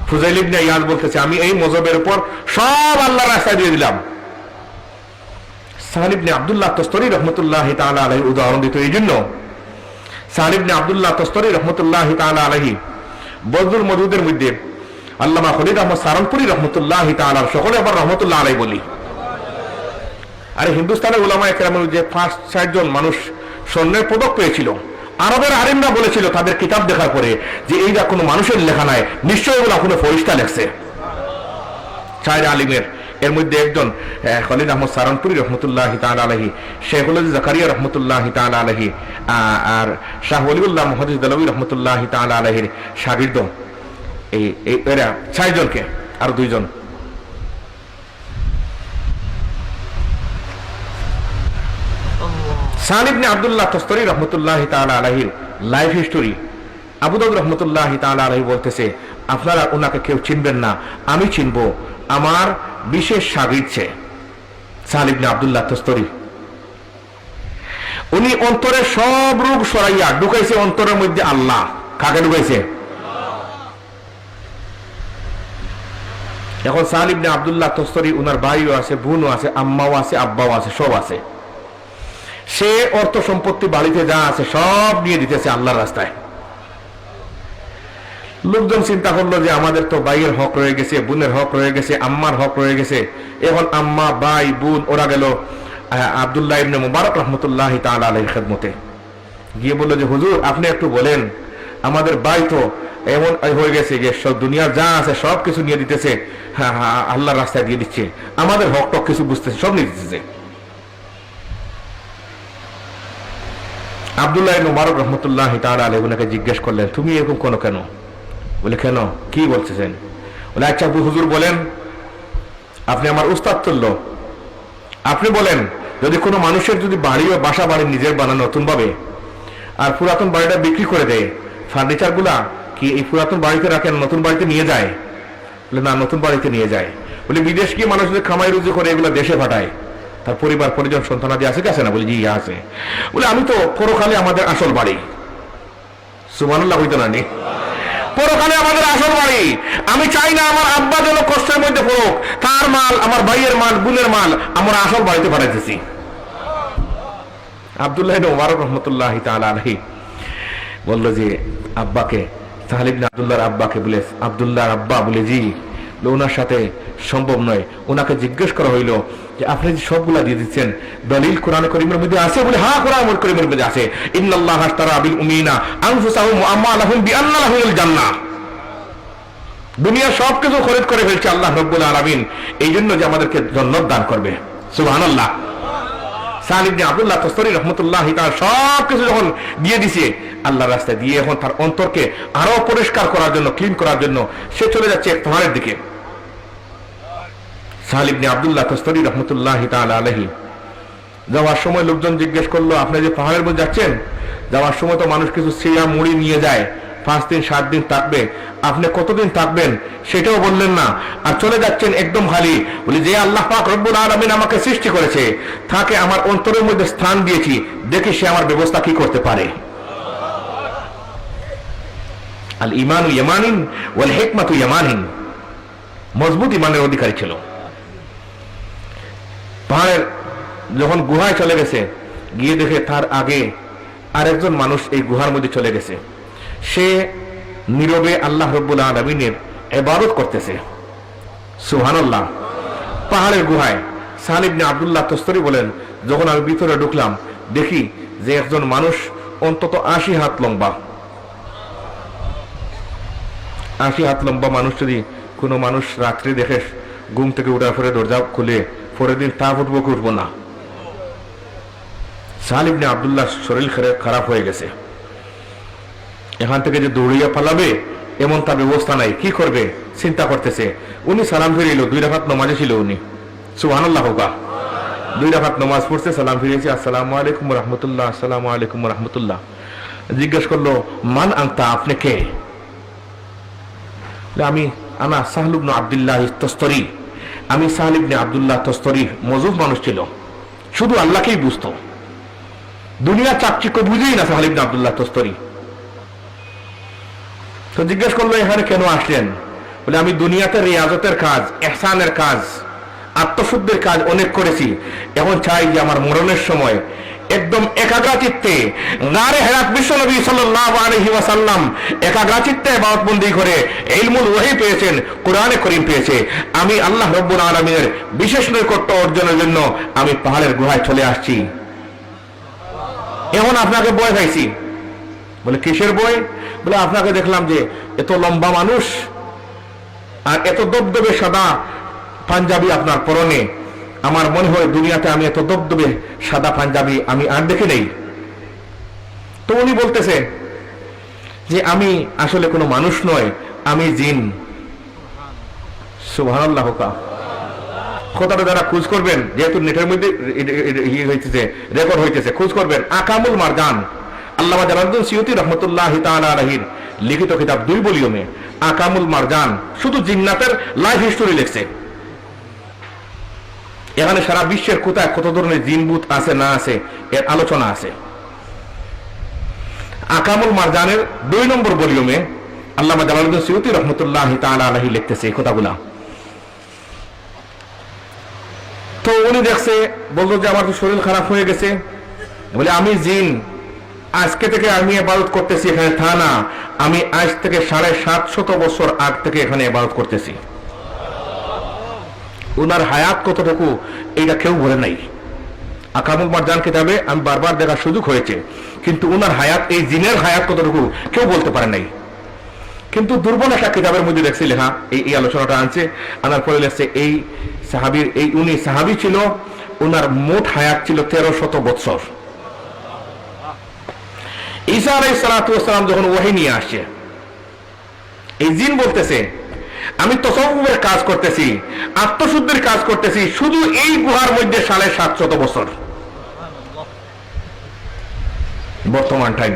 ফুজাইল ইবনে ইয়াদ বলতেছে আমি এই মযহবের উপর সব আল্লাহর রাস্তায় দিয়ে দিলাম। সাহেল ইবনে আব্দুল্লাহ তস্তরি রাহমাতুল্লাহি তাআলা আলাইহি উদাহরণ দিত এই জন্য। সাহেল ইবনে আব্দুল্লাহ তস্তরি রাহমাতুল্লাহি তাআলা আলাইহি বদরুল মওদুদের মধ্যে আল্লামা খলিল আহমদ সারানপুরি রহমতুল্লাহি তাআলা, সকলে আবার রহমতুল্লাহ আলাইহি বলি। আরে হিন্দুস্তানের উলামায়ে কেরামের যে 5-6 জন মানুষ স্বর্ণের পদক পেয়েছিল, আরবের আলিমরা বলেছিল তাদের কিতাব দেখার পরে যে এইটা কোনো মানুষের লেখা নাই, নিশ্চয়ই এগুলো কোনো ফেরেশতা লেখছে। 4 আলিমের এর মধ্যে একজন খলিল আহমদ সারানপুরি রহমতুল্লাহি তাআলা আলাইহি, শেখুল জাকারিয়া রহমতুল্লাহি তাআলা আলাইহি, আর শাহ ওলিউল্লাহ মুহাদ্দিস দেলভী রহমতুল্লাহি তাআলা আলাইহির শাগির্দ। এরা 6 জনকে আর 2 জন সাহেল ইবনে আব্দুল্লাহ তস্তরি রাহমাতুল্লাহি তাআলা আলাইহির লাইফ হিস্টোরি আবু দাউদ রাহমাতুল্লাহি তাআলা আলাইহি বলতেছে আপনারা ওনাকে কেউ চিনবেন না, আমি চিনব, আমার বিশেষ শাগির্দ ছে সাহেল ইবনে আব্দুল্লাহ তস্তরি। উনি অন্তরের সব রোগ সরাইয়া ঢুকাইছে অন্তরের মধ্যে আল্লাহ। কাকে ঢুকাইছে? এখন সাহেল ইবনে আব্দুল্লাহ তস্তরি উনার ভাইও আছে, বোনও আছে, আম্মাও আছে, আব্বাও আছে, সব আছে। সে অর্থ সম্পত্তি বাড়িতে যা আছে সব নিয়ে দিতেছে আল্লাহর রাস্তায়। লোকজন চিন্তা করলো যে আমাদের তো ভাইয়ের হক রয়ে গেছে, বোনের হক রয়ে গেছে, আম্মার হক রয়ে গেছে। এখন আম্মা, ভাই, বোন ওরা গেল আব্দুল্লাহ ইবনে মুবারক রাহমাতুল্লাহি তাআলা আলাইহির খিদমতে, গিয়ে বললো যে হুজুর আপনি একটু বলেন, আমাদের ভাই তো এমন হয়ে গেছে যে সব দুনিয়ার যা আছে সব কিছু নিয়ে দিতেছে, আল্লাহর রাস্তায় দিয়ে দিচ্ছে, আমাদের হক টক কিছু বুঝতেছে, সব নিয়ে দিতেছে। আব্দুল্লাহ ইবনে মুবারক রাহমাতুল্লাহি তাআলা আলাইহি ওনাকে জিজ্ঞেস করলেন তুমি এরকম কেন? বলে কেন, কি বলতেছেন? বলে আচ্ছা হুজুর বলেন, আপনি আমার উস্তাদ তুল্য, আপনি বলেন যদি কোনো মানুষের যদি বাড়ি ও বাসা বাড়ি নিজের বানানো নতুন ভাবে আর পুরাতন বাড়িটা বিক্রি করে দেয়, ফার্নিচার গুলা কি এই পুরাতন বাড়িতে রাখেন, নতুন বাড়িতে নিয়ে যায়? বলে না, নতুন বাড়িতে নিয়ে যায়। বলে বিদেশ গিয়ে মানুষ যদি খামাই রুজি করে এগুলো দেশে পাঠায়, তার পরিবার পরিজন সন্তানাদি আছে কি আছে না? বলে জি আছে। বলে আমি তো পরকালে আমাদের আসল বাড়ি, সুবহানাল্লাহ হইতো না নি, পরকালে আমাদের আসল বাড়ি, আমি চাই না আমার আব্বা যেন কষ্টের মধ্যে পড়ুক, তার মাল, আমার ভাইয়ের মাল, বোনের মাল আমরা আসল বাড়িতে পাঠাইতেছি। আব্দুল্লাহ ইবনে মুবারক রাহমাতুল্লাহি তাআলা আলাইহি বলল যে আব্বাকে, সাহেল ইবনে আব্দুল্লাহর আব্বাকে, বলে আব্দুল্লাহর আব্বা? বলে জি। ওনার সাথে সম্ভব নয়। ওনাকে জিজ্ঞেস করা হইল যে আপনি যে সবগুলা দিয়ে দিচ্ছেন, দলিল কোরআন কারীমের মধ্যে আছে? বলে হ্যাঁ, কোরআন কারীমের মধ্যে আছে, ইন্নাল্লাহা আশতারা বিল মুমিনিনা আনফুসাহুম ওয়া আমওয়ালাহুম বিআন্না লাহুমুল জান্নাহ। দুনিয়া সবকিছু খরিদ করে ফেলছে আল্লাহ রাব্বুল আলামিন, এই জন্য যে আমাদেরকে জান্নাত দান করবে। সুবহানাল্লাহ। সাল ইবনে আব্দুল্লাহ তুস্তারি রাহমাতুল্লাহি তাআলা সবকিছু যখন দিয়ে দিছে আল্লাহর রাস্তায় দিয়ে, এখন তার অন্তরকে আরো পরিষ্কার করার জন্য, ক্লিন করার জন্য সে চলে যাচ্ছে এক পাহাড়ের দিকে। সাল ইবনে আব্দুল্লাহ তুস্তারি রাহমাতুল্লাহি তাআলা আলাইহি যাওয়ার সময় লোকজন জিজ্ঞেস করলো, আপনি যে পাহাড়ের মধ্যে যাচ্ছেন, যাওয়ার সময় তো মানুষ কিছু সিয়া মুড়ি নিয়ে যায়, 5 দিন 7 দিন থাকবে, আপনি কতদিন থাকবেন সেটাও বললেন না, আর চলে যাচ্ছেন একদম খালি। বলি যে আল্লাহ পাক রব্বুল আলামিন আমাকে সৃষ্টি করেছে, তাকে আমার অন্তরের মধ্যে স্থান দিয়েছি, দেখি সে আমার ব্যবস্থা কি করতে পারে। আল ঈমানু ইয়ামানিন ওয়াল হিকমাতু ইয়ামানিন। মজবুত ঈমানের অধিকারী ছিল। পাহাড়ের যখন গুহায় চলে গেছে, গিয়ে দেখে তার আগে আরেকজন মানুষ এই গুহার মধ্যে চলে গেছে। সে নীরবে আল্লাহ রাব্বুল আলামিনের ইবাদত করতেছে। সুবহানাল্লাহ। পাহাড়ের গুহায় সাল ইবনে আব্দুল্লাহ তুস্তারি বলেন, যখন আমি ভিতরে ঢুকলাম দেখি যে একজন মানুষ অন্তত 80 হাত লম্বা। 80 হাত লম্বা মানুষ যদি কোনো মানুষ রাত্রে দেখে ঘুম থেকে উঠার পরে দরজা খুলে পরের দিন তা উঠবো কি উঠবো না। সাল ইবনে আব্দুল্লাহ শরীর খারাপ হয়ে গেছে, এখান থেকে যে দৌড়িয়া পালাবে এমন তার ব্যবস্থা নাই, কি করবে চিন্তা করতেছে। উনি সালাম ফিরিল, 2 রাকাত নামাজে ছিল উনি। সুবহানাল্লাহ। 2 রাকাত নামাজ পড়ছে, সালাম ফিরিয়েছে, আসসালামু আলাইকুম ওয়া রাহমাতুল্লাহ, আসসালামু আলাইকুম ওয়া রাহমাতুল্লাহ। জিজ্ঞেস করলো, মান আনতা, আপনি কে? আমি আনা সাহল ইবনে আব্দুল্লাহ তুস্তারি, আমি সাহল ইবনে আব্দুল্লাহ তুস্তারি। মজুব মানুষ ছিল, শুধু আল্লাহকেই বুঝতো, দুনিয়া চাকচিক্য বুঝেই না সাহল ইবনে আব্দুল্লাহ তুস্তারি। তো জিজ্ঞেস করলো, এখানে কেন আসলেন? বলে আমি দুনিয়াতে রিয়াজতের কাজ, ইহসানের কাজ, আত্মশুদ্ধির কাজ অনেক করেছি, এখন চাই যে আমার মরণের সময় একদম একাগ্রচিত্তে গারে হেরাত বিশ্বনবী সাল্লাল্লাহু আলাইহি ওয়াসাল্লাম একাগ্রচিত্তে ইবাদতবন্দি করে ইলমুল ওহী পেয়েছেন, কোরআনে কারীম পেয়েছে, আমি আল্লাহ রাব্বুল আলামিনের বিশেষ নৈকট্য অর্জনের জন্য আমি পাহাড়ের গুহায় চলে আসছি। এখন আপনাকে বয় পাইছি। বলে কিসের বই? বলে আপনাকে দেখলাম যে এত লম্বা মানুষ আর এত দবদবে সাদা পাঞ্জাবি আপনার পরনে, আমার মনে হয় দুনিয়াতে আমি এত দবদবে সাদা পাঞ্জাবি আমি আর দেখি নেই। তো উনি বলতেছে যে আমি আসলে কোনো মানুষ নয়, আমি জিন। সুবহানাল্লাহ। কথাটা যারা খোঁজ করবেন, যেহেতু নেটের মধ্যে রেকর্ড হইতেছে, খোঁজ করবেন আকামুল মারজান, আল্লামা জালালউদ্দিন সিয়ুতী রাহমাতুল্লাহি তাআলা আলাইহির লিখিত কিতাব 2 ভলিউমে আকামুল মারজান শুধু জিন্নাতের লাইফ হিস্টোরি লিখছে। এখানে সারা বিশ্বের কোথায় কত ধরনের জিনভূত আছে না আছে এর আলোচনা আছে। আকামুল মারজানের 2 নম্বর ভলিউমে আল্লামা জালালউদ্দিন সিয়ুতী রাহমাতুল্লাহি তাআলা আলাইহি লিখতেছে এই কথাগুলা। তো উনি দেখছে, বলতো যে আমার তো শরীর খারাপ হয়ে গেছে। বলে আমি জিন, আজকে থেকে আমি ইবাদত করতেছি এখানে, তা না, আমি আজ থেকে 750 বছর আগ থেকে এখানে ইবাদত করতেছি। উনার হায়াত কতটুকু এটা কেউ বলে নাই। আকামুল মারজান কিতাবে আমি বারবার দেখার সুযোগ হয়েছে, কিন্তু উনার হায়াত, এই জিনের হায়াত কতটুকু কেউ বলতে পারে নাই। কিন্তু দুর্বল একটা কিতাবের মধ্যে দেখছি লেখা, এই আলোচনাটা আনছে, আনার পরে লেখছে এই সাহাবীর, উনি সাহাবী ছিল, উনার মোট হায়াত ছিল 1300 বছর। ঈসা আলাইহিস সালাতু ওয়াস সালাম যখন ওহী নিয়ে আসে, এই জিন বলতেছে আমি তাসাউফের কাজ করতেছি, আত্মশুদ্ধির কাজ করতেছি, শুধু এই গুহার মধ্যে 750 বছর। বর্তমান টাইম।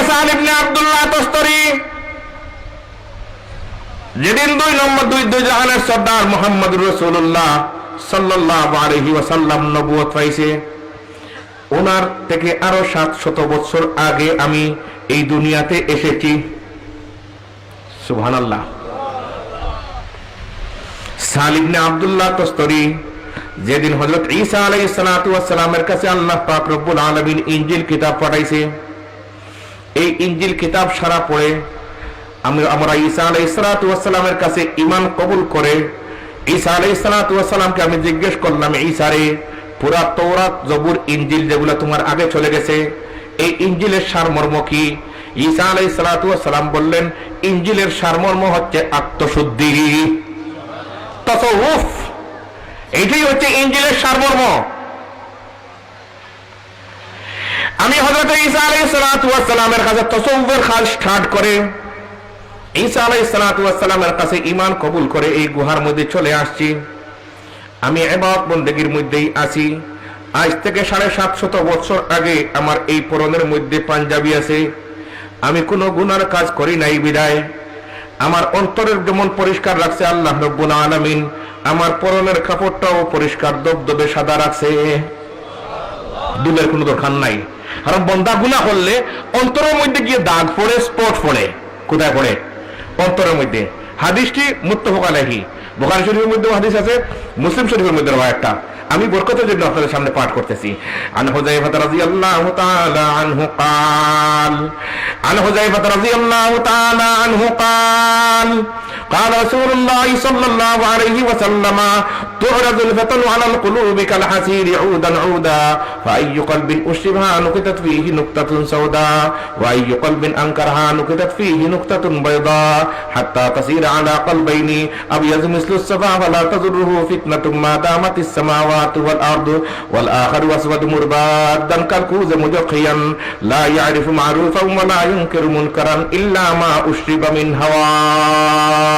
সাল ইবনে আব্দুল্লাহ তুস্তারি যেদিন 2 জাহানের সর্দার মুহাম্মদুর রাসূলুল্লাহ সাল্লাল্লাহু আলাইহি ওয়াসাল্লাম নবুয়ত পাইছে, ওনার থেকে আরো 700 বছর আগে আমি এই দুনিয়াতে এসেছি। সুবহানাল্লাহ। সাল ইবনে আব্দুল্লাহ তুস্তারি যেদিন হযরত ঈসা আলাইহিস সালাতু ওয়াস সালামের কাছে আল্লাহ পাক রব্বুল আলামিন ইনজিল কিতাব পাঠাইছে, এই ইনজিল কিতাব সারা পড়ে আমরা ঈসা আলাইহিস সালাতু ওয়াস সালামের কাছে ঈমান কবুল করে ঈসা আলাইহিস সালাতু ওয়াস সালামকে আমি জিজ্ঞেস করলাম, ঈসা রে, পুরা তওরাত, জবুর, ইনজিল যেগুলো তোমার আগে চলে গেছে, এই ইনজিলের সারমর্ম কি? ঈসা আলাইহিস সালাতু ওয়াস সালাম বললেন, ইনজিলের সারমর্ম হচ্ছে আত্মশুদ্ধি, তাসাউফ। এটাই হচ্ছে ইনজিলের সারমর্ম। আমি হযরত ঈসা আলাইহিস সালাতু ওয়াস সালামের কাছে তাসাউফের কাজ স্টার্ট করে ঈসা আলাইহিস সালাতু ওয়াস সালামের কাছে ঈমান কবুল করে এই গুহার মধ্যে চলে আসছি। আমি ইবাদত বন্দেগীর মধ্যেই আছি। আজ থেকে 750 বছর আগে আমার এই পরনের মধ্যে পাঞ্জাবি আছে। আমি কোনো গুনার কাজ করি নাই বিদায় আমার অন্তরের যেমন পরিষ্কার রাখছে আল্লাহ রাব্বুল আলামিন, আমার পরনের কাপড়টাও পরিষ্কার দবদবে সাদা রাখছে। দুলের কোনো দরকার নাই। কারণ বন্দা গুনাহ করলে অন্তরের মধ্যে গিয়ে দাগ পড়ে, স্পট পড়ে। কোথায় পড়ে? অন্তরের মধ্যে। হাদিসটি মুত্তাফাক আলাইহি, বুখারী শরীফের মধ্যে হাদিস আছে, মুসলিম শরীফের মধ্যে একটা। আমি বরকতের জন্য আপনাদের সামনে পাঠ করতেছি। আন হুযায়ফা রাদিয়াল্লাহু তাআলা আনহু قال عن حذيفة رضي الله تعالى عنه قال قال رسول الله صلى الله عليه وسلم تعرض الفتن على القلوب كالحصير عودا عودا فأي قلب أشربها نكتت فيه نكتة سوداء وأي قلب أنكرها نكتت فيه نكتة بيضاء حتى تصير على قلبين أبيض مثل الصفا فلا تضره فتنة ما دامت السماوات والأرض والآخر أسود مربادا كالكوز مجقيا لا يعرف معروفا ولا ينكر منكرا إلا ما أشرب من هواه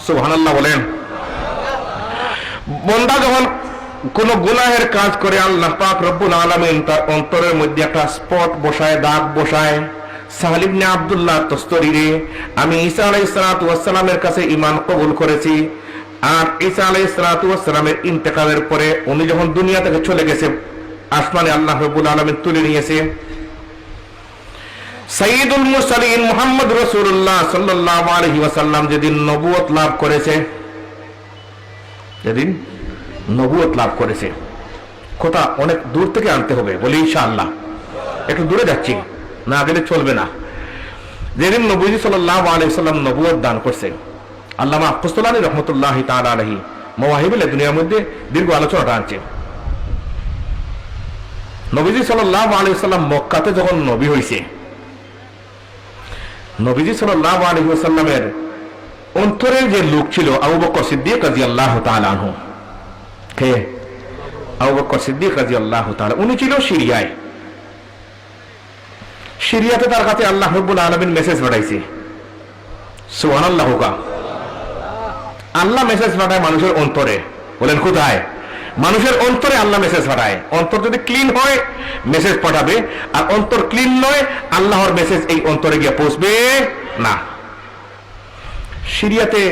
সুবহানাল্লাহ বলেন। বান্দা যখন কোন গুনাহের কাজ করে আল্লাহ পাক রব্বুল আলামিন তার অন্তরের মধ্যে একটা স্পট বসায়, দাগ বসায়। সাহল ইবনে আব্দুল্লাহ তুস্তরীরে, আমি ঈসা আলাইহিস সালাতু ওয়াস সালামের কাছে ঈমান কবুল করেছি। আর ঈসা আলাইহিস সালাতু ওয়াস সালামের ইন্তেকালের পরে উনি যখন দুনিয়া থেকে চলে গেছে, আসমানে আল্লাহ রাব্বুল আলামিন তুলে নিয়েছে। সাইয়্যিদুল মুরসালিন মুহাম্মদ রাসূলুল্লাহ সাল্লাল্লাহু আলাইহি ওয়াসাল্লাম যেদিন নবুয়ত লাভ করেছে, যেদিন নবুয়ত লাভ করেছে, কথা অনেক দূর থেকে আনতে হবে বলি ইনশাআল্লাহ। একটু দূরে যাচ্ছি, না গেলে চলবে না। যেদিন নবীজি সাল্লাল্লাহু আলাইহি ওয়াসাল্লাম নবুয়ত দান করছে, আল্লামা কুসতুলানী রাহমাতুল্লাহি তাআলা আলাইহি মাওয়াহিবুল দুনিয়ার মধ্যে দীর্ঘ আলোচনাটা আনছে। নবীজি সাল্লাল্লাহু আলাইহি ওয়াসাল্লাম মক্কাতে যখন নবী হইছে, নবীজি সাল্লাল্লাহু আলাইহি ওয়াসাল্লামের অন্তরের যে লোক ছিল আবু বকর সিদ্দিক রাদিয়াল্লাহু তাআলা আনহু, কে? আবু বকর সিদ্দিক রাদিয়াল্লাহু তাআলা। উনি ছিল সিরিয়ায়। সিরিয়াতে তার কাছে আল্লাহ রাব্বুল আলামিন মেসেজ পাঠাইছে। সুবহানাল্লাহ। আল্লাহ মেসেজ পাঠায় মানুষের অন্তরে। বলেন কোথায়? মানুষের অন্তরে আল্লাহ মেসেজ পাঠায়। অন্তর যদি ক্লিন হয় মেসেজ পাঠাবে, আর অন্তর ক্লিন নয় আল্লাহর মেসেজ এই অন্তরে গিয়ে পৌঁছবে না। সিরিয়াতে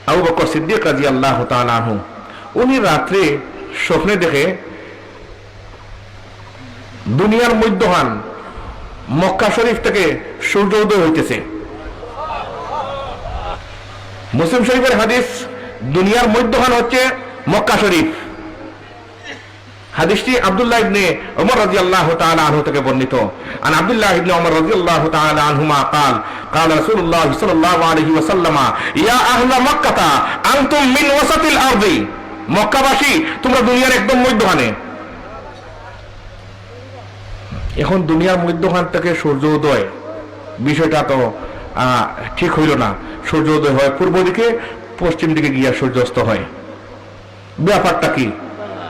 আবু বকর সিদ্দিক রাদিয়াল্লাহু তাআলা আনহু, উনি রাত্রে স্বপ্নে দেখে দুনিয়ার মধ্যখান মক্কা শরীফ থেকে সূর্য উদয় হইতেছে। মুসলিম শরীফের হাদিস, দুনিয়ার মধ্যখান হচ্ছে মক্কা শরীফ। হাদিসটি আব্দুল্লাহ ইবনে ওমর রাদিয়াল্লাহু তাআলা আনহু থেকে বর্ণিত। আন আব্দুল্লাহ ইবনে ওমর রাদিয়াল্লাহু তাআলা আনহুমা قال قال رسول الله صلى الله عليه وسلم يا اهل مكه انتم من وسط الارض। মক্কাবাসী, তোমরা দুনিয়ার একদম মধ্যখানে। এখন দুনিয়ার মধ্যখান থেকে সূর্য উদয়, বিষয়টা তো ঠিক হইল না। সূর্য উদয় হয় পূর্ব দিকে, পশ্চিম দিকে গিয়া সূর্যাস্ত হয়। ব্যাপারটা কি?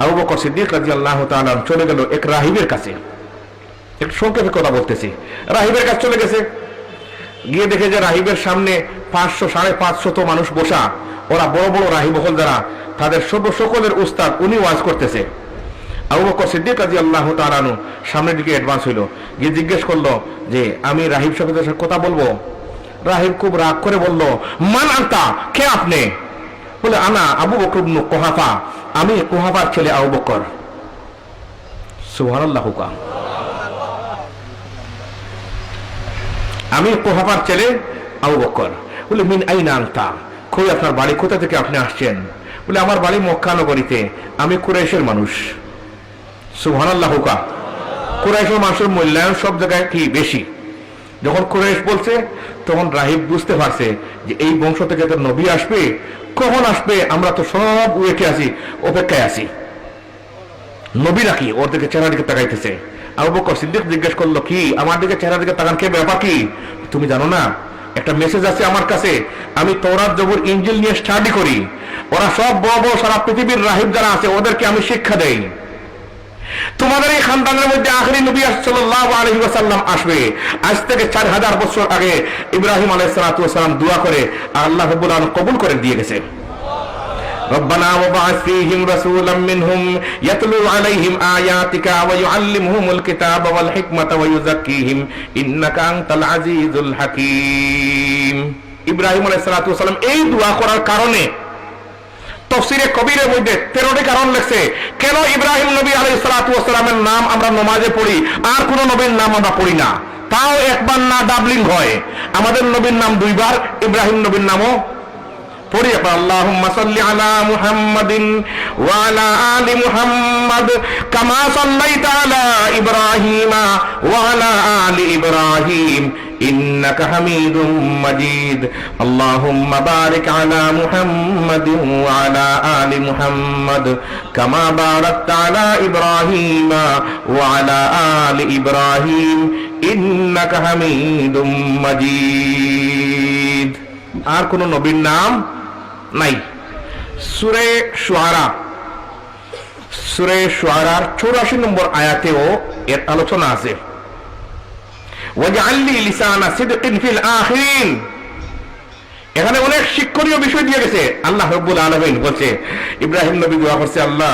আবু বকর সিদ্দিক রাদিয়াল্লাহু তাআলা চলে গেল এক রাহিবের কাছে। একটু সংক্ষেপে কথা বলতেছি। রাহিবের কাছে চলে গেছে, গিয়ে দেখে যে রাহিবের সামনে 500-550 মানুষ বসা। ওরা বড় বড় রাহিব হল যারা, তাদের সকলের উস্তাদ, উনি ওয়াজ করতেছে। আবু বকর সিদ্দিক রাদিয়াল্লাহু তাআলা সামনের দিকে অ্যাডভান্স হইল, গিয়ে জিজ্ঞেস করলো যে আমি রাহিব সাহেবের সাথে কথা বলবো। রাহিব খুব রাগ করে বলল, মান আনতা, কে আপনি? বলে, আনা আবু বকর ইবনে কুহাফা, আমি কুহাফার ছেলে আবু বকর। সুবহানাল্লাহ। আমি কুহাফার ছেলে আবু বকর। বলে, মিন আইনা আনতা, কই আপনার বাড়ি, কোথা থেকে আপনি আসছেন? বলে, আমার বাড়ি মক্কা নগরীতে, আমি কুরাইশের মানুষ। সুবহানাল্লাহ। কুরাইশের মানুষের মূল্যায়ন সব জায়গায় কি বেশি। যখন কুরাইশ বলছে তখন রাহিব বুঝতে পারছে যে এই বংশ থেকে তো নবী আসবে, কখন আসবে, আমরা তো সব ওয়েটে আছি, অপেক্ষায় আছি, নবী নাকি? ওর দিকে চেহারা দিকে তাকাইতেছে। আবু বকর সিদ্দিক জিজ্ঞেস করলো, কি আমার দিকে চেহারা দিকে তাকান, কে ব্যাপার কি? তুমি জানো না একটা মেসেজ আছে আমার কাছে, আমি তওরাত জবুর ইনজিল নিয়ে স্টাডি করি, ওরা সব বড় বড় সারা পৃথিবীর রাহিব যারা আছে ওদেরকে আমি শিক্ষা দেই, তোমাদের এই খানদানের মধ্যে আখেরি নবী সাল্লাল্লাহু আলাইহি ওয়াসাল্লাম আসবে। আজ থেকে 4000 বছর আগে ইব্রাহিম আলাইহিস সালাতু ওয়াসালাম দোয়া করে আল্লাহ রাব্বুল আলামিন কবুল করে দিয়ে গেছে। ربنا وبعث فيهم رسولا منهم يتلو عليهم آياتك ويعلمهم الكتاب والحكمة ويزكيهم إنك أنت العزيز الحكيم। ইব্রাহিম আলাইহিস সালাতু ওয়াসালাম এই দোয়া করার কারণে তাফসীরে কবিরের মধ্যে 13টি কারণ লেখছে কেন ইব্রাহিম নবী আলাইহিস সালাতু ওয়াসালামের নাম আমরা নামাজে পড়ি আর কোন নবীর নাম আমরা পড়ি না, তাও একবার না ডাবলিং হয়। আমাদের নবীর নাম দুইবার, ইব্রাহিম নবীর নামও পড়ি। আল্লাহুম্মা সাল্লি আলা মুহাম্মাদিন ওয়া আলা আলি মুহাম্মাদ কামা সাল্লাইতা আলা ইব্রাহিমা ওয়া আলা আলি ইব্রাহিম ইন্নাকা হামিদুম মাজিদ। আল্লাহুম্মা বারিক আলা মুহাম্মাদিন ওয়া আলা আলি মুহাম্মাদ কামা বারাকতা আলা ইব্রাহিমা ওয়া আলা আলি ইব্রাহিম ইন্নাকা হামিদুম মাজিদ। আর কোন নবীর নাম নাই। সূরা শুআরা 84 নম্বর আয়াতেও এর আলোচনা আছে, ওয়াজআলনি লিসানা সিদকিন ফিল আখিরিন। এখানে অনেক শিক্ষণীয় বিষয় দিয়ে গেছে। আল্লাহ রাব্বুল আলামিন বলছে, ইব্রাহিম নবী দোয়া করছে, আল্লাহ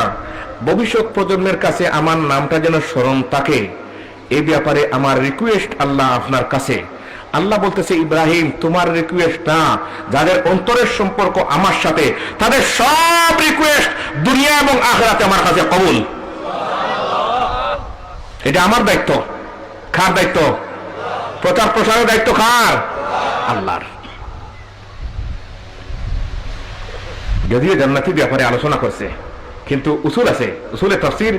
ভবিষ্যৎ প্রজন্মের কাছে আমার নামটা যেন স্মরণ থাকে, এই ব্যাপারে আমার রিকোয়েস্ট আল্লাহ আপনার কাছে। আল্লাহ বলতেছে, ইব্রাহিম তোমার রিকোয়েস্ট না, যাদের অন্তরের সম্পর্ক আমার সাথে তাদের সব রিকোয়েস্ট দুনিয়া এবং আখিরাতে আমার কাছে কবুল। এটা আমার দায়িত্ব। কার দায়িত্ব? প্রচার প্রসারের দায়িত্ব কার? আল্লাহর। যদিও জান্নাতের ব্যাপারে আলোচনা করছে, কিন্তু উসুল আছে, উসুলে তাফসীর,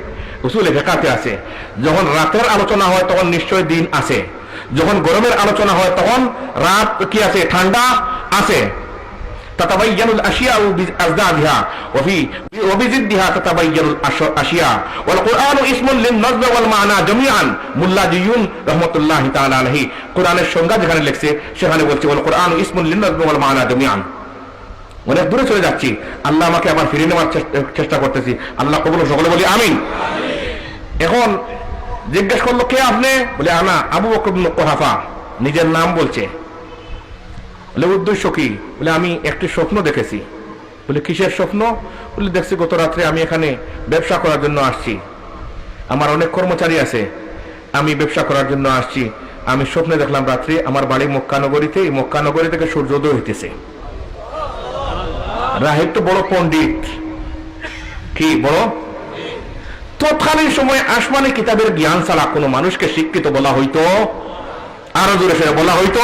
উসুলে ফিকহে আছে, যখন রাতের আলোচনা হয় তখন নিশ্চয় দিন আছে, যখন গরমের আলোচনা হয় তখন রাত কি আছে, ঠান্ডা আছে। তাতাবায়্যানুল আশিয়াউ বিআজদাদিহা ওয়া বিজিদ্দিহা তাতাবায়্যানুল আশিয়া ওয়াল কুরআনু ইসমুন লিন-নাজম ওয়াল মা'না জামিআন। মুল্লা জিয়ুন রাহমাতুল্লাহি তাআলা আলাইহি কোরআনের সংজ্ঞা যেখানে লিখছে সেখানে বলছে ওয়াল কুরআনু ইসমুন লিন-নাজম ওয়াল মা'না জামিআন। অনেক দূরে চলে যাচ্ছি, আল্লাহ আমাকে আবার ফিরিয়ে নেওয়ার চেষ্টা করতেছি। আল্লাহ কবুল। সকলে বলি আমিন। এখন জিজ্ঞেস করলো, কে আপনি? বলে আনা আবু বকর ইবনে কুহাফা। নিজের নাম বলছে। বলে উদ্দেশ্য কি? বলে আমি একটি স্বপ্ন দেখেছি। বলে কিসের স্বপ্ন? বলে দেখছি গত রাত্রে আমি এখানে ব্যবসা করার জন্য আসছি, আমার অনেক কর্মচারী আছে, আমি ব্যবসা করার জন্য আসছি। আমি স্বপ্নে দেখলাম রাত্রে আমার বাড়ি মক্কা নগরীতে, এই মক্কা নগরী থেকে সূর্যোদয় হইতেছে। রাহিব তো বড় পণ্ডিত, কি বড়। তৎকালীন সময় আসমানি কিতাবের জ্ঞান ছাড়া কোন মানুষকে শিক্ষিত বলা হইতো? আরো জোরে সেটা বলা হইতো,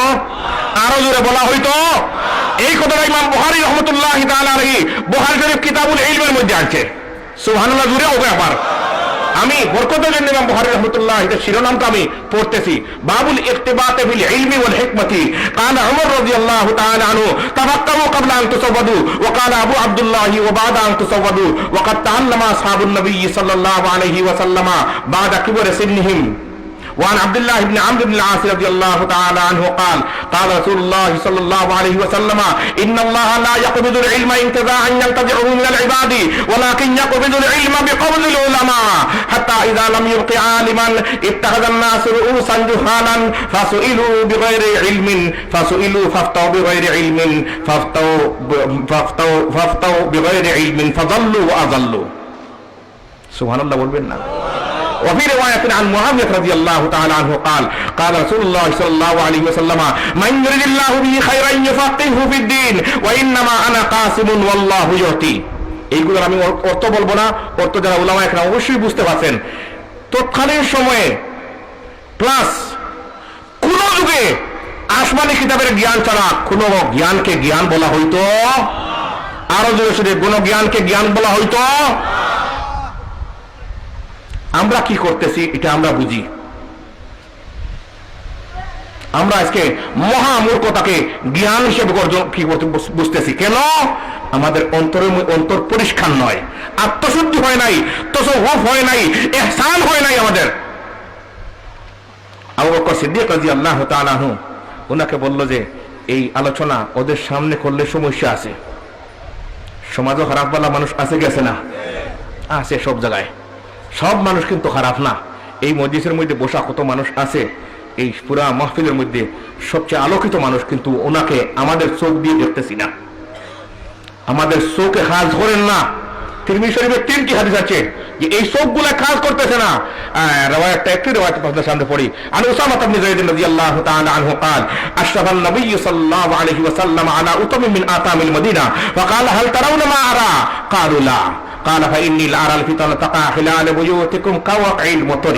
আরো জোরে বলা হইতো। এই কথাটা ইমাম বুখারী রাহমাতুল্লাহি তাআলা আলাইহি বুখারী শরীফ কিতাবুল ইলমের মধ্যে আছে। সুবহানাল্লাহ, জোরে হবে আবার। আমি বরকতের জন্য ইমাম বুখারী রাহমাতুল্লাহ এর শিরোনামটা আমি পড়তেছি, বাবুল ইক্তিবাত বিল ইলমি ওয়াল হিকমতি। কানা উমর রাদিয়াল্লাহু তাআলা আনহু তাফাক্কাহু ক্বাবলা আন তুসাওয়াদু ওয়া কানা আবু আব্দুল্লাহ ওয়া বাদা আন তুসাওয়াদু ওয়া ক্বাদ তাআল্লামা আসহাবুন নবী সাল্লাল্লাহু আলাইহি ওয়া সাল্লামা বাদা কিবর সিন্নিহিম। وعن عبد الله بن عمرو بن العاص رضي الله تعالى عنه قال قال رسول الله صلى الله عليه وسلم إن الله لا يقبض العلم انتزاعا ينتزعه من العباد ولكن يقبض العلم بقبض العلماء حتى إذا لم يبق عالما اتخذ الناس رؤوسا جهالا فسئلوا بغير علم فافتوا بغير علم فافتوا بغير علم فضلوا وأضلوا. سبحان الله. বলবেন না? وفي رواية عن معاوية رضي الله تعالى عنه قال قال رسول الله صلى الله عليه وسلم من يريد الله به خيرا يفقهه في الدين وإنما أنا قاسم والله يعطي. এইগুলোর আমি অর্থ বলবো না, অর্থ যারা উলামা একরাম অবশ্যই বুঝতে পারছেন। তৎকালীন সময়ে প্লাস কোন যুগে আসমানি কিতাবের জ্ঞান ছাড়া কোন জ্ঞানকে জ্ঞান বলা হইতো? আরো জোরে কোন জ্ঞানকে জ্ঞান বলা হইতো? আমরা কি করতেছি এটা আমরা বুঝি। আমরা আজকে মহামূর্খতাকে জ্ঞান হিসেবে কি করতে বুঝতেছি। কেন? আমাদের অন্তর পরিষ্কার নয়, আত্মশুদ্ধি হয় নাই, তাসাউফ হয় নাই, ইহসান হয় নাই আমাদের। আবু বকর সিদ্দিক রাদিয়াল্লাহু তাআলা আনহু ওনাকে বলল যে এই আলোচনা ওদের সামনে করলে সমস্যা আছে। সমাজও খারাপ বলা মানুষ আছে গেছে না? আছে, সব জায়গায়। সব মানুষ কিন্তু খারাপ না। এই মজলিসের মধ্যে বসা কত মানুষ আছে, এই পুরা মাহফিলের মধ্যে সবচেয়ে আলোকিত মানুষ কিন্তু ওনাকে আমাদের চোখ দিয়ে দেখতেছি না, আমাদের চোখে কাজ করেন না। তিরমিজি শরীফে 3টি হাদিস আছে যে এই চোখগুলা কাজ করতেছে না। রওয়ায়াতটা একটু রওয়ায়াত আপনাদের সামনে পড়ি। আন উসামা ইবনে যায়েদ রাদিয়াল্লাহু তাআলা আনহু قال اشرف النبي صلى الله عليه وسلم على أطم من آطام المدينة فقال هل ترون ما أرى قالوا لا قال فإني لأرى الفتن تقع خلال بيوتكم كوقع المطر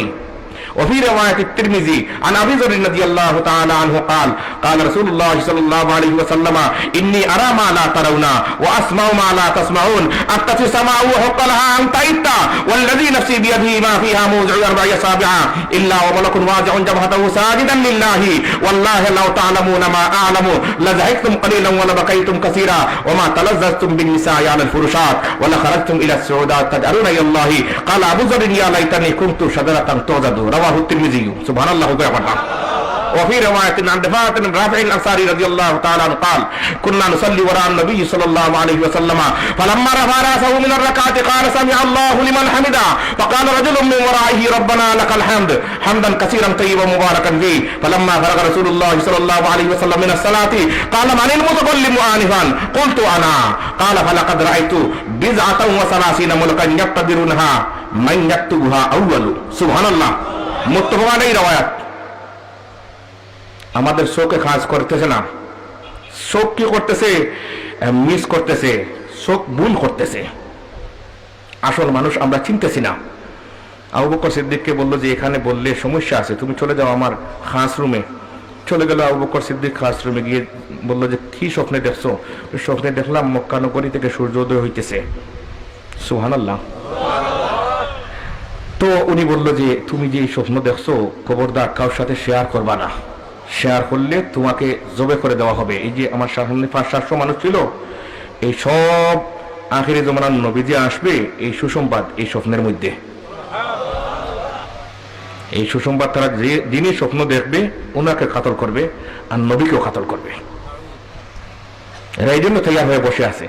وفي رواية الترمذي عن أبي ذر رضي الله تعالى عنه قال قال رسول الله صلى الله عليه وسلم إني أرى ما لا ترون وأسمع ما لا تسمعون أتت السماء وحق لها أن تئت والذي نفسي بيده ما فيها موضع 4 أصابع إلا وملك واضع جبهته ساجدا لله والله لو تعلمون ما أعلم لضحكتم قليلا ولبكيتم كثيرا وما تلذذتم بالنساء على الفرشات ولخرجتم إلى السعودات تجأرون إلى الله قال أبو ذر يا ليتني كنت شجرة توزد رواه الترمذي سبحان الله وبحمده. وفي رواية عن رافع الأنصاري رضي الله تعالى عنه قال كنا نصلي وراء النبي صلى الله عليه وسلم فلما رفع رأسه من الركعة قال سمع الله لمن حمده فقال رجل من ورائه ربنا لك الحمد حمدا كثيرا طيبا مباركا فيه فلما فرغ رسول الله صلى الله عليه وسلم من الصلاة قال من المتكلم آنفا قلت أنا قال فلقد رأيت 39 ملكا يقتدرونها من يكتبها أول سبحان الله মুত্তাফাক আলাইহি রওয়ায়াত। আমাদের চোখে কাজ করতেছে না, চোখ কি করতেছে? মিস করতেছে, চোখ ভুল করতেছে। আসল মানুষ আমরা চিনতেছি না। আবু বকর সিদ্দিককে বলল যে এখানে বললে সমস্যা আছে, তুমি চলে যাও আমার খাস রুমে। চলে গেল আবু বকর সিদ্দিক খাস রুমে, গিয়ে বলল যে কি স্বপ্নে দেখছো? স্বপ্নে দেখলাম মক্কা নগরী থেকে সূর্যোদয় হইতেছে। সুবহানাল্লাহ। তো উনি বলল যে তুমি যে স্বপ্ন দেখছো খবরদার কারোর সাথে শেয়ার করবা না, শেয়ার করলে তোমাকে জবে করে দেওয়া হবে। এই যে আমার সামনে 500-700 মানুষ ছিল, এই সব আখিরি জমানার নবী যে আসবে এই সুসংবাদ এই স্বপ্নের মধ্যে। এই সুসংবাদ তারা যে যিনি স্বপ্ন দেখবে ওনাকে কাতল করবে আর নবীকেও কাতল করবে। এরা এই জন্য তৈরি হয়ে বসে আছে।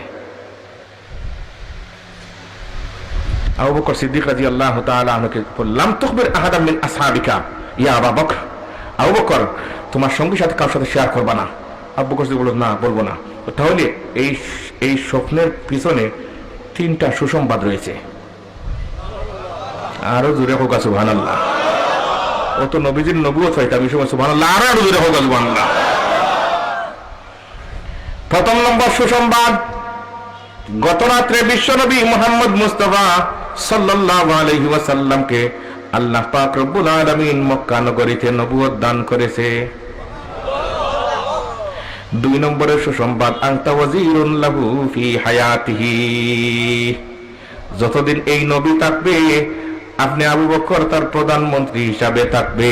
আবু বকর সিদ্দিক রাদিয়াল্লাহু তাআলা আনহুকে বললাম তুখবির আহাদাম মিন আসহাবিকা ইয়া আবু বকর, আবু বকর তোমার সঙ্গী সাথে কারোর সাথে শেয়ার করবা না। আবু বকর সিদ্দিক বলল না বলবো না। তাহলে এই স্বপ্নের পিছনে 3টা সুসংবাদ রয়েছে। আরো জোরে হোক সুবহানাল্লাহ। ও তো নবীজির নবুয়ত হইতা বিষয় সুবহানাল্লাহ, আরো জোরে হোক সুবহানাল্লাহ। প্রথম নম্বর সুসংবাদ, গত রাত্রে বিশ্বনবী মুহাম্মদ মুস্তাফা সাল্লাল্লাহু আলাইহি ওয়াসাল্লামকে আল্লাহ পাক রব্বুল আলামিন মক্কা নগরীতে নবুয়ত দান করেছে। 2 নম্বরের সুসংবাদ আনতা ওয়াজিরুন লাহু ফি হায়াতিহি, যতদিন এই নবী থাকবে আপনি আবু বকর তার প্রধানমন্ত্রী হিসাবে থাকবে।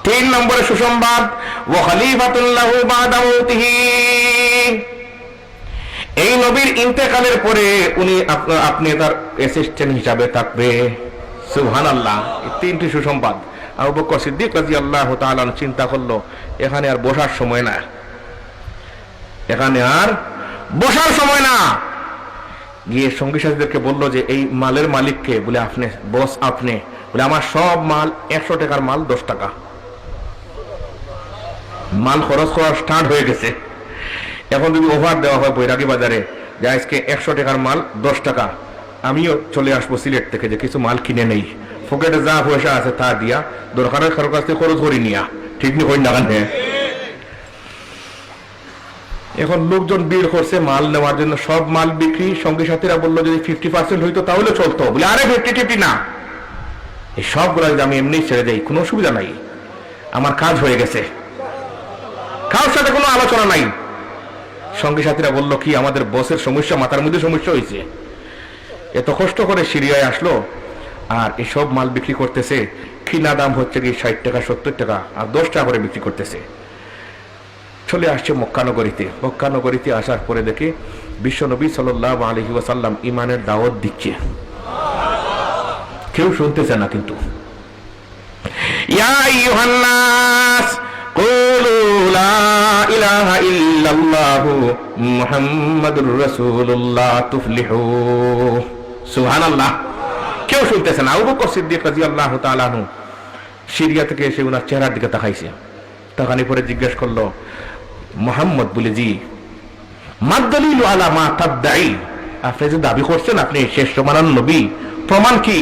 3 নম্বরের সুসংবাদ ওয়া খলিফাতুন লাহু বাদা মাউতিহি, এই নবীর ইন্তেকালের পরে উনি আপনি তার অ্যাসিস্ট্যান্ট হিসাবে থাকবে। সুবহানাল্লাহ। এই 3টি সুসংবাদ। আবু বকর সিদ্দিক রাদিয়াল্লাহু তাআলা চিন্তা করলো এখানে আর বসার সময় না, এখানে আর বসার সময় না। গিয়ে সঙ্গী সাথীদেরকে বললো যে এই মালের মালিককে? বলে আপনি বস। আপনি? বলে আমার সব মাল 100 টাকার মাল 10 টাকা। মাল খরচ করা স্টার্ট হয়ে গেছে। এখন যদি ওভার দেওয়া হয় বৈরাগী বাজারে যে আজকে 100 টাকার মাল 10 টাকা, আমিও চলে আসবো সিলেট থেকে যে কিছু মাল কিনে নেই, পকেটে যা পয়সা আছে তা দিয়া দরকারের কারো কাছ থেকে খরচ করি নিয়া, ঠিক নি কই না? এখন লোকজন ভিড় করছে মাল নেওয়ার জন্য, সব মাল বিক্রি। সঙ্গী সাথীরা বললো যদি 50% হইতো তাহলে চলতো। বলে আরে 50-50 না, এই সবগুলা যদি আমি এমনি ছেড়ে যাই কোনো অসুবিধা নাই, আমার কাজ হয়ে গেছে, কারোর সাথে কোনো আলোচনা নাই। সঙ্গী সাথীরা বললো কি আমাদের বসের সমস্যা, মাথার মধ্যে সমস্যা হয়েছে, এত কষ্ট করে সিরিয়ায় আসলো, আর এসব মাল বিক্রি করতেছে, কিনা দাম হচ্ছে কি 60 টাকা 70 টাকা, আর 10 টাকা করে বিক্রি করতেছে। চলে আসছে মক্কানগরীতে আসার পরে দেখে বিশ্বনবী সাল্লাল্লাহু আলাইহি ওয়াসাল্লাম ইমানের দাওয়াত দিচ্ছে, কেউ শুনতেছে না। কিন্তু ইয়া আইয়ুহান নাস কুলু লা ইলাহা ইল্লাল্লাহু মুহাম্মাদুর রাসূলুল্লাহ তুফলিহু। সুবহানাল্লাহ। কেউ শুনতেছে না। আবু বকর সিদ্দিক রাদিয়াল্লাহু তাআলা আনহু সিরিয়া থেকে এসে ওনার চেহারার দিকে তাকাইছে, তাকানি পরে জিজ্ঞেস করলো, মুহাম্মদ বলে জি, মাদ্দালিলু আলা মা তাদঈ, আপনি যে দাবি করছেন আপনি শেষ জমানার নবী, প্রমাণ কি,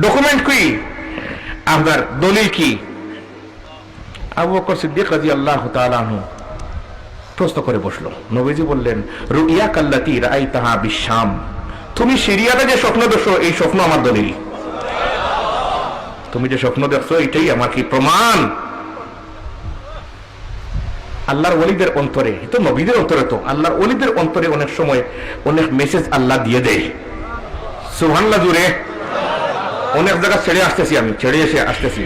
ডকুমেন্ট কি, আপনার দলিল কি? আবু বকর সিদ্দিক রাদিয়াল্লাহু তাআলা আনহু প্রশ্ন করে বসলো। নবীজি বললেন, রুইয়া কাল্লাতি রাআইতাহা বিশাম, তুমি সিরিয়াতে যে স্বপ্ন দেখছো এই স্বপ্ন আমার দলিল। তুমি যে স্বপ্ন দেখছো এটাই আমার কি প্রমাণ। আল্লাহর ওলিদের অন্তরে, তো নবীদের অন্তরে, তো আল্লাহর ওলিদের অন্তরে অনেক সময় অনেক মেসেজ আল্লাহ দিয়ে দেয়। সুবহানাল্লাহ জুড়ে অনেক জায়গা ছেড়ে আসতেছি।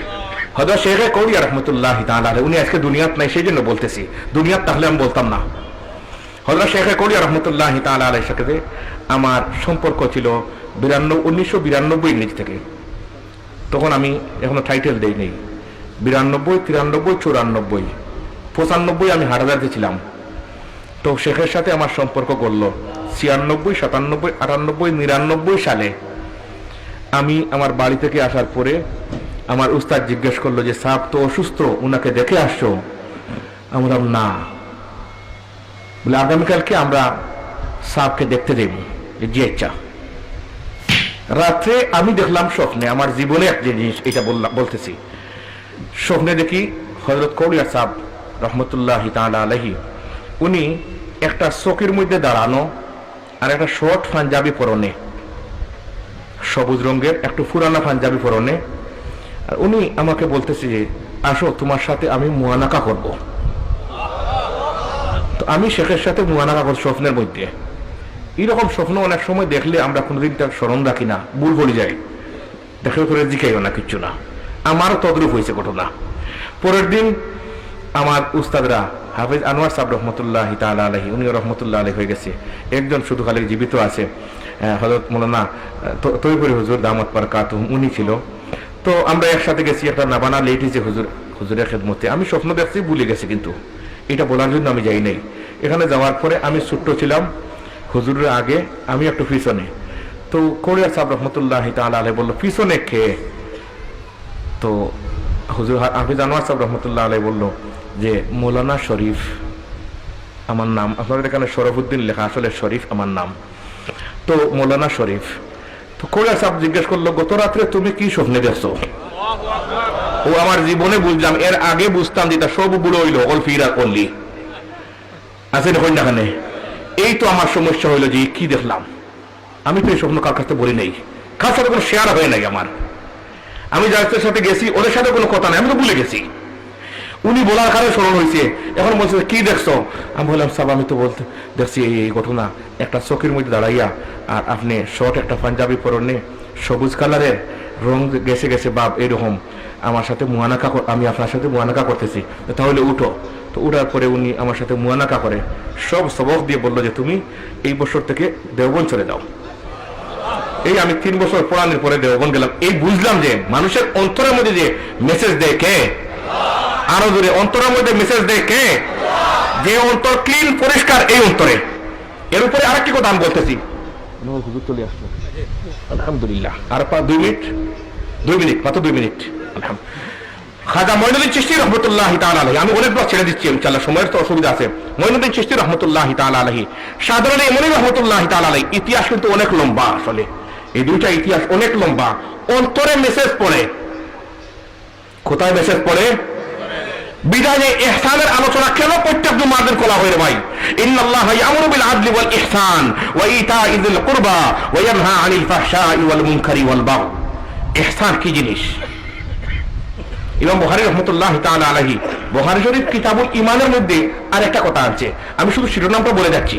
হযরত শেখ কৌরিয়া রাহমাতুল্লাহি তাআলা আলাইহি, উনি আজকে দুনিয়াত নাই সেই জন্য বলতেছি, দুনিয়াত তাহলে আমি বলতাম না। হযরত শেখ কৌরিয়া রাহমাতুল্লাহি তাআলা আলাইহির সাথে আমার সম্পর্ক ছিল 1992 ইংরেজি থেকে। তখন আমি এখনো টাইটেল দেই নেই। 92, 93, 94, 95 আমি হাটাজারিতে ছিলাম। তো শেখের সাথে আমার সম্পর্ক গড়ল 96, 97, 98, 99 সালে। আমি আমার বাড়ি থেকে আসার পরে আমার উস্তাদ জিজ্ঞেস করলো যে সাহেব তো অসুস্থ, উনাকে দেখে আসছো? আমরা না, বলে আগামীকালকে আমরা সাহেবকে দেখতে দেব। জি আচ্ছা। রাত্রে আমি দেখলাম স্বপ্নে, আমার জীবনে এক জিনিস এটা বলতেছি, স্বপ্নে দেখি হযরত কৌরিয়া সাহেব রহমতুল্লাহি তাআলা আলাইহি উনি একটা চকির মধ্যে দাঁড়ানো আর একটা শর্ট পাঞ্জাবি পরনে, সবুজ রঙের একটু পুরানা পাঞ্জাবি পরনে, আর উনি আমাকে বলতেছে যে আসো তোমার সাথে আমি মুআনাকা করব। তো আমি শেখের সাথে মুআনাকা করব স্বপ্নের মধ্যে। এরকম স্বপ্ন অনেক সময় দেখলে আমরা কোনোদিন তার স্মরণ রাখি না, ভুল বলে যাই, দেখে করে জিকাইও না, কিচ্ছু না। আমারও তদ্রূপ হয়েছে ঘটনা। পরের দিন আমার উস্তাদরা হাফেজ আনোয়ার সাহেব রহমতুল্লাহি তাআলা আলাইহি, উনিও রহমতুল্লাহ আলাইহি হয়ে গেছে, একজন শুধু খালি জীবিত আছে, হযরত মাওলানা তৈয়বুর হুজুর দামাত বারাকাতুহু, উনি ছিল। তো আমরা একসাথে গেছি একটা নাবানা লেডিজে হুজুরের খেদমতে। আমি স্বপ্ন দেখছি, ভুলে গেছি, কিন্তু এটা বলার জন্য আমি যাই নাই। এখানে যাওয়ার পরে আমি ছোট্ট ছিলাম, হুজুরের আগে, আমি একটু পিছনে। তো কৌরিয়া সাহেব রহমতুল্লাহি তাআলা আলাইহি বলল পিছনে কে? তো হুজুর হাফেজ আনোয়ার সাহেব রহমতুল্লাহ আলাইহি বলল যে মৌলানা শরীফ আমার নাম, আপনাদের এখানে শরফুদ্দিন লেখা, আসলে শরীফ আমার নাম। তো মৌলানা শরীফ। তো কৌরিয়া সাহেব জিজ্ঞেস করলো গত রাত্রে তুমি কি স্বপ্নে দেখছো? ও আমার জীবনে বুঝলাম, এর আগে বুঝতাম যেটা সব বুড়ো হইলো অলফিরা করলি আছে দেখুন এখানে। এই তো আমার সমস্যা হইলো যে কি দেখলাম। আমি তো এই স্বপ্ন কার কাছে বলি নেই, কার সাথে কোনো শেয়ার হয় নাই আমার। আমি যাদের সাথে গেছি ওদের সাথে কোনো কথা নাই, আমি তো ভুলে গেছি। উনি বলার কারণে স্মরণ হয়েছে। এখন বলছে কি দেখছো? আমি বললাম সাহেব আমি তো বলতে দেখছি এই ঘটনা, একটা চকির মধ্যে দাঁড়াইয়া আর আপনি শর্ট একটা পাঞ্জাবি পরনে, সবুজ কালারের, রং গেছে গেছে বাপ এরকম, আমার সাথে মুআনাকা, আমি আপনার সাথে মুআনাকা করতেছি, তাহলে উঠো। তো উঠার পরে উনি আমার সাথে মুআনাকা করে সব সবক দিয়ে বললো যে তুমি এই বছর থেকে দেওবন্দ চলে যাও। এই আমি 3 বছর পড়ানোর পরে দেওবন্দ গেলাম। এই বুঝলাম যে মানুষের অন্তরের মধ্যে যে মেসেজ দেয় কে? আরো জোরে, অন্তরের মধ্যে মেসেজ দেয় কে? যে অন্তর ক্লিন পরিষ্কার, এই অন্তরে। এর উপরে আরেকটি কথা আমি বলতেছি, হুজুর চলে আসলো আলহামদুলিল্লাহ। আর 2 মিনিট মাত্র 2 মিনিট। খাজা মঈনুদ্দিন চিশতি রহমতুল্লাহি তাআলা আলাইহি, আমি অনেকবার ছেড়ে দিচ্ছি ইনশাআল্লাহ, সময়ের তো অসুবিধা আছে। মঈনুদ্দিন চিশতি রহমতুল্লাহি তাআলা আলাইহি, সাধারণ এমনি রহমতুল্লাহি তাআলা আলাইহি, ইতিহাস কিন্তু অনেক লম্বা। আসলে এই দুইটা ইতিহাস অনেক লম্বা। অন্তরে মেসেজ পড়ে, কোথায় মেসেজ পড়ে? বিদায়ে ইহসানের আলোচনা কেন প্রত্যেক জুমাদের করা হয় রে ভাই? ইন্নাল্লাহা ইয়ামুরু বিল আদলি ওয়াল ইহসান ওয়া ইতাই যিল কুরবা ওয়া ইয়ানহা আনিল ফাহশাই ওয়াল মুনকারি ওয়াল বাগয়। ইহসান কি জিনিস? ইমাম বুখারী রাহমাতুল্লাহি তাআলা আলাইহি বুখারী শরীফ কিতাবুল ঈমানের মধ্যে আরেকটা কথা আছে, আমি শুধু শিরোনামটা বলে যাচ্ছি।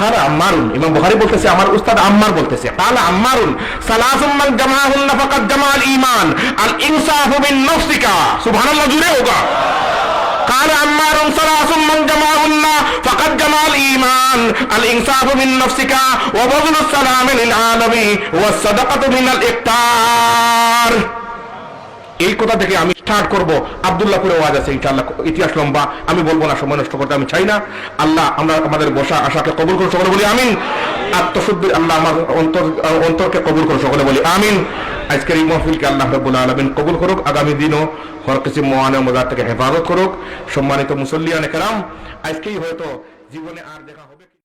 কালা আম্মারুন, ইমাম বুখারী বলতেছে, আমার উস্তাদ আম্মার বলতেছে, কালা আম্মারুন সালাসুম মান জামাআহুন্না ফাকাদ জামাআল ঈমান আল ইনসাফু বিন নাফসিকা, সুবহানাল্লাহ, জুড়ে হোগা। قال عمار ثلاث من جمعهن فقد جمع الإيمان الإنصاف من نفسك وبذل السلام للعالم والصدقة من الإفطار। এই কথা থেকে আমি স্টার্ট করব। আব্দুল্লাহপুরে ওয়াজ আছে ইনশাআল্লাহ, ইতিহাস লম্বা, আমি বলবো না, সময় নষ্ট করতে আমি চাই না। আল্লাহ আমরা আমাদের বসা আশাকে কবুল করুন, সকলে বলি আমিন। আত্মশুদ্ধি আল্লাহ আমার অন্তরকে কবুল করুন, সকলে বলি আমিন। আজকের এই মাহফিলকে আল্লাহ রাব্বুল আলামিন কবুল করুক, আগামী দিনও হর কিছু মোয়ানে মজার থেকে হেফাজত করুক। সম্মানিত মুসল্লিয়ানে কেরাম, আজকেই হয়তো জীবনে আর দেখা হবে।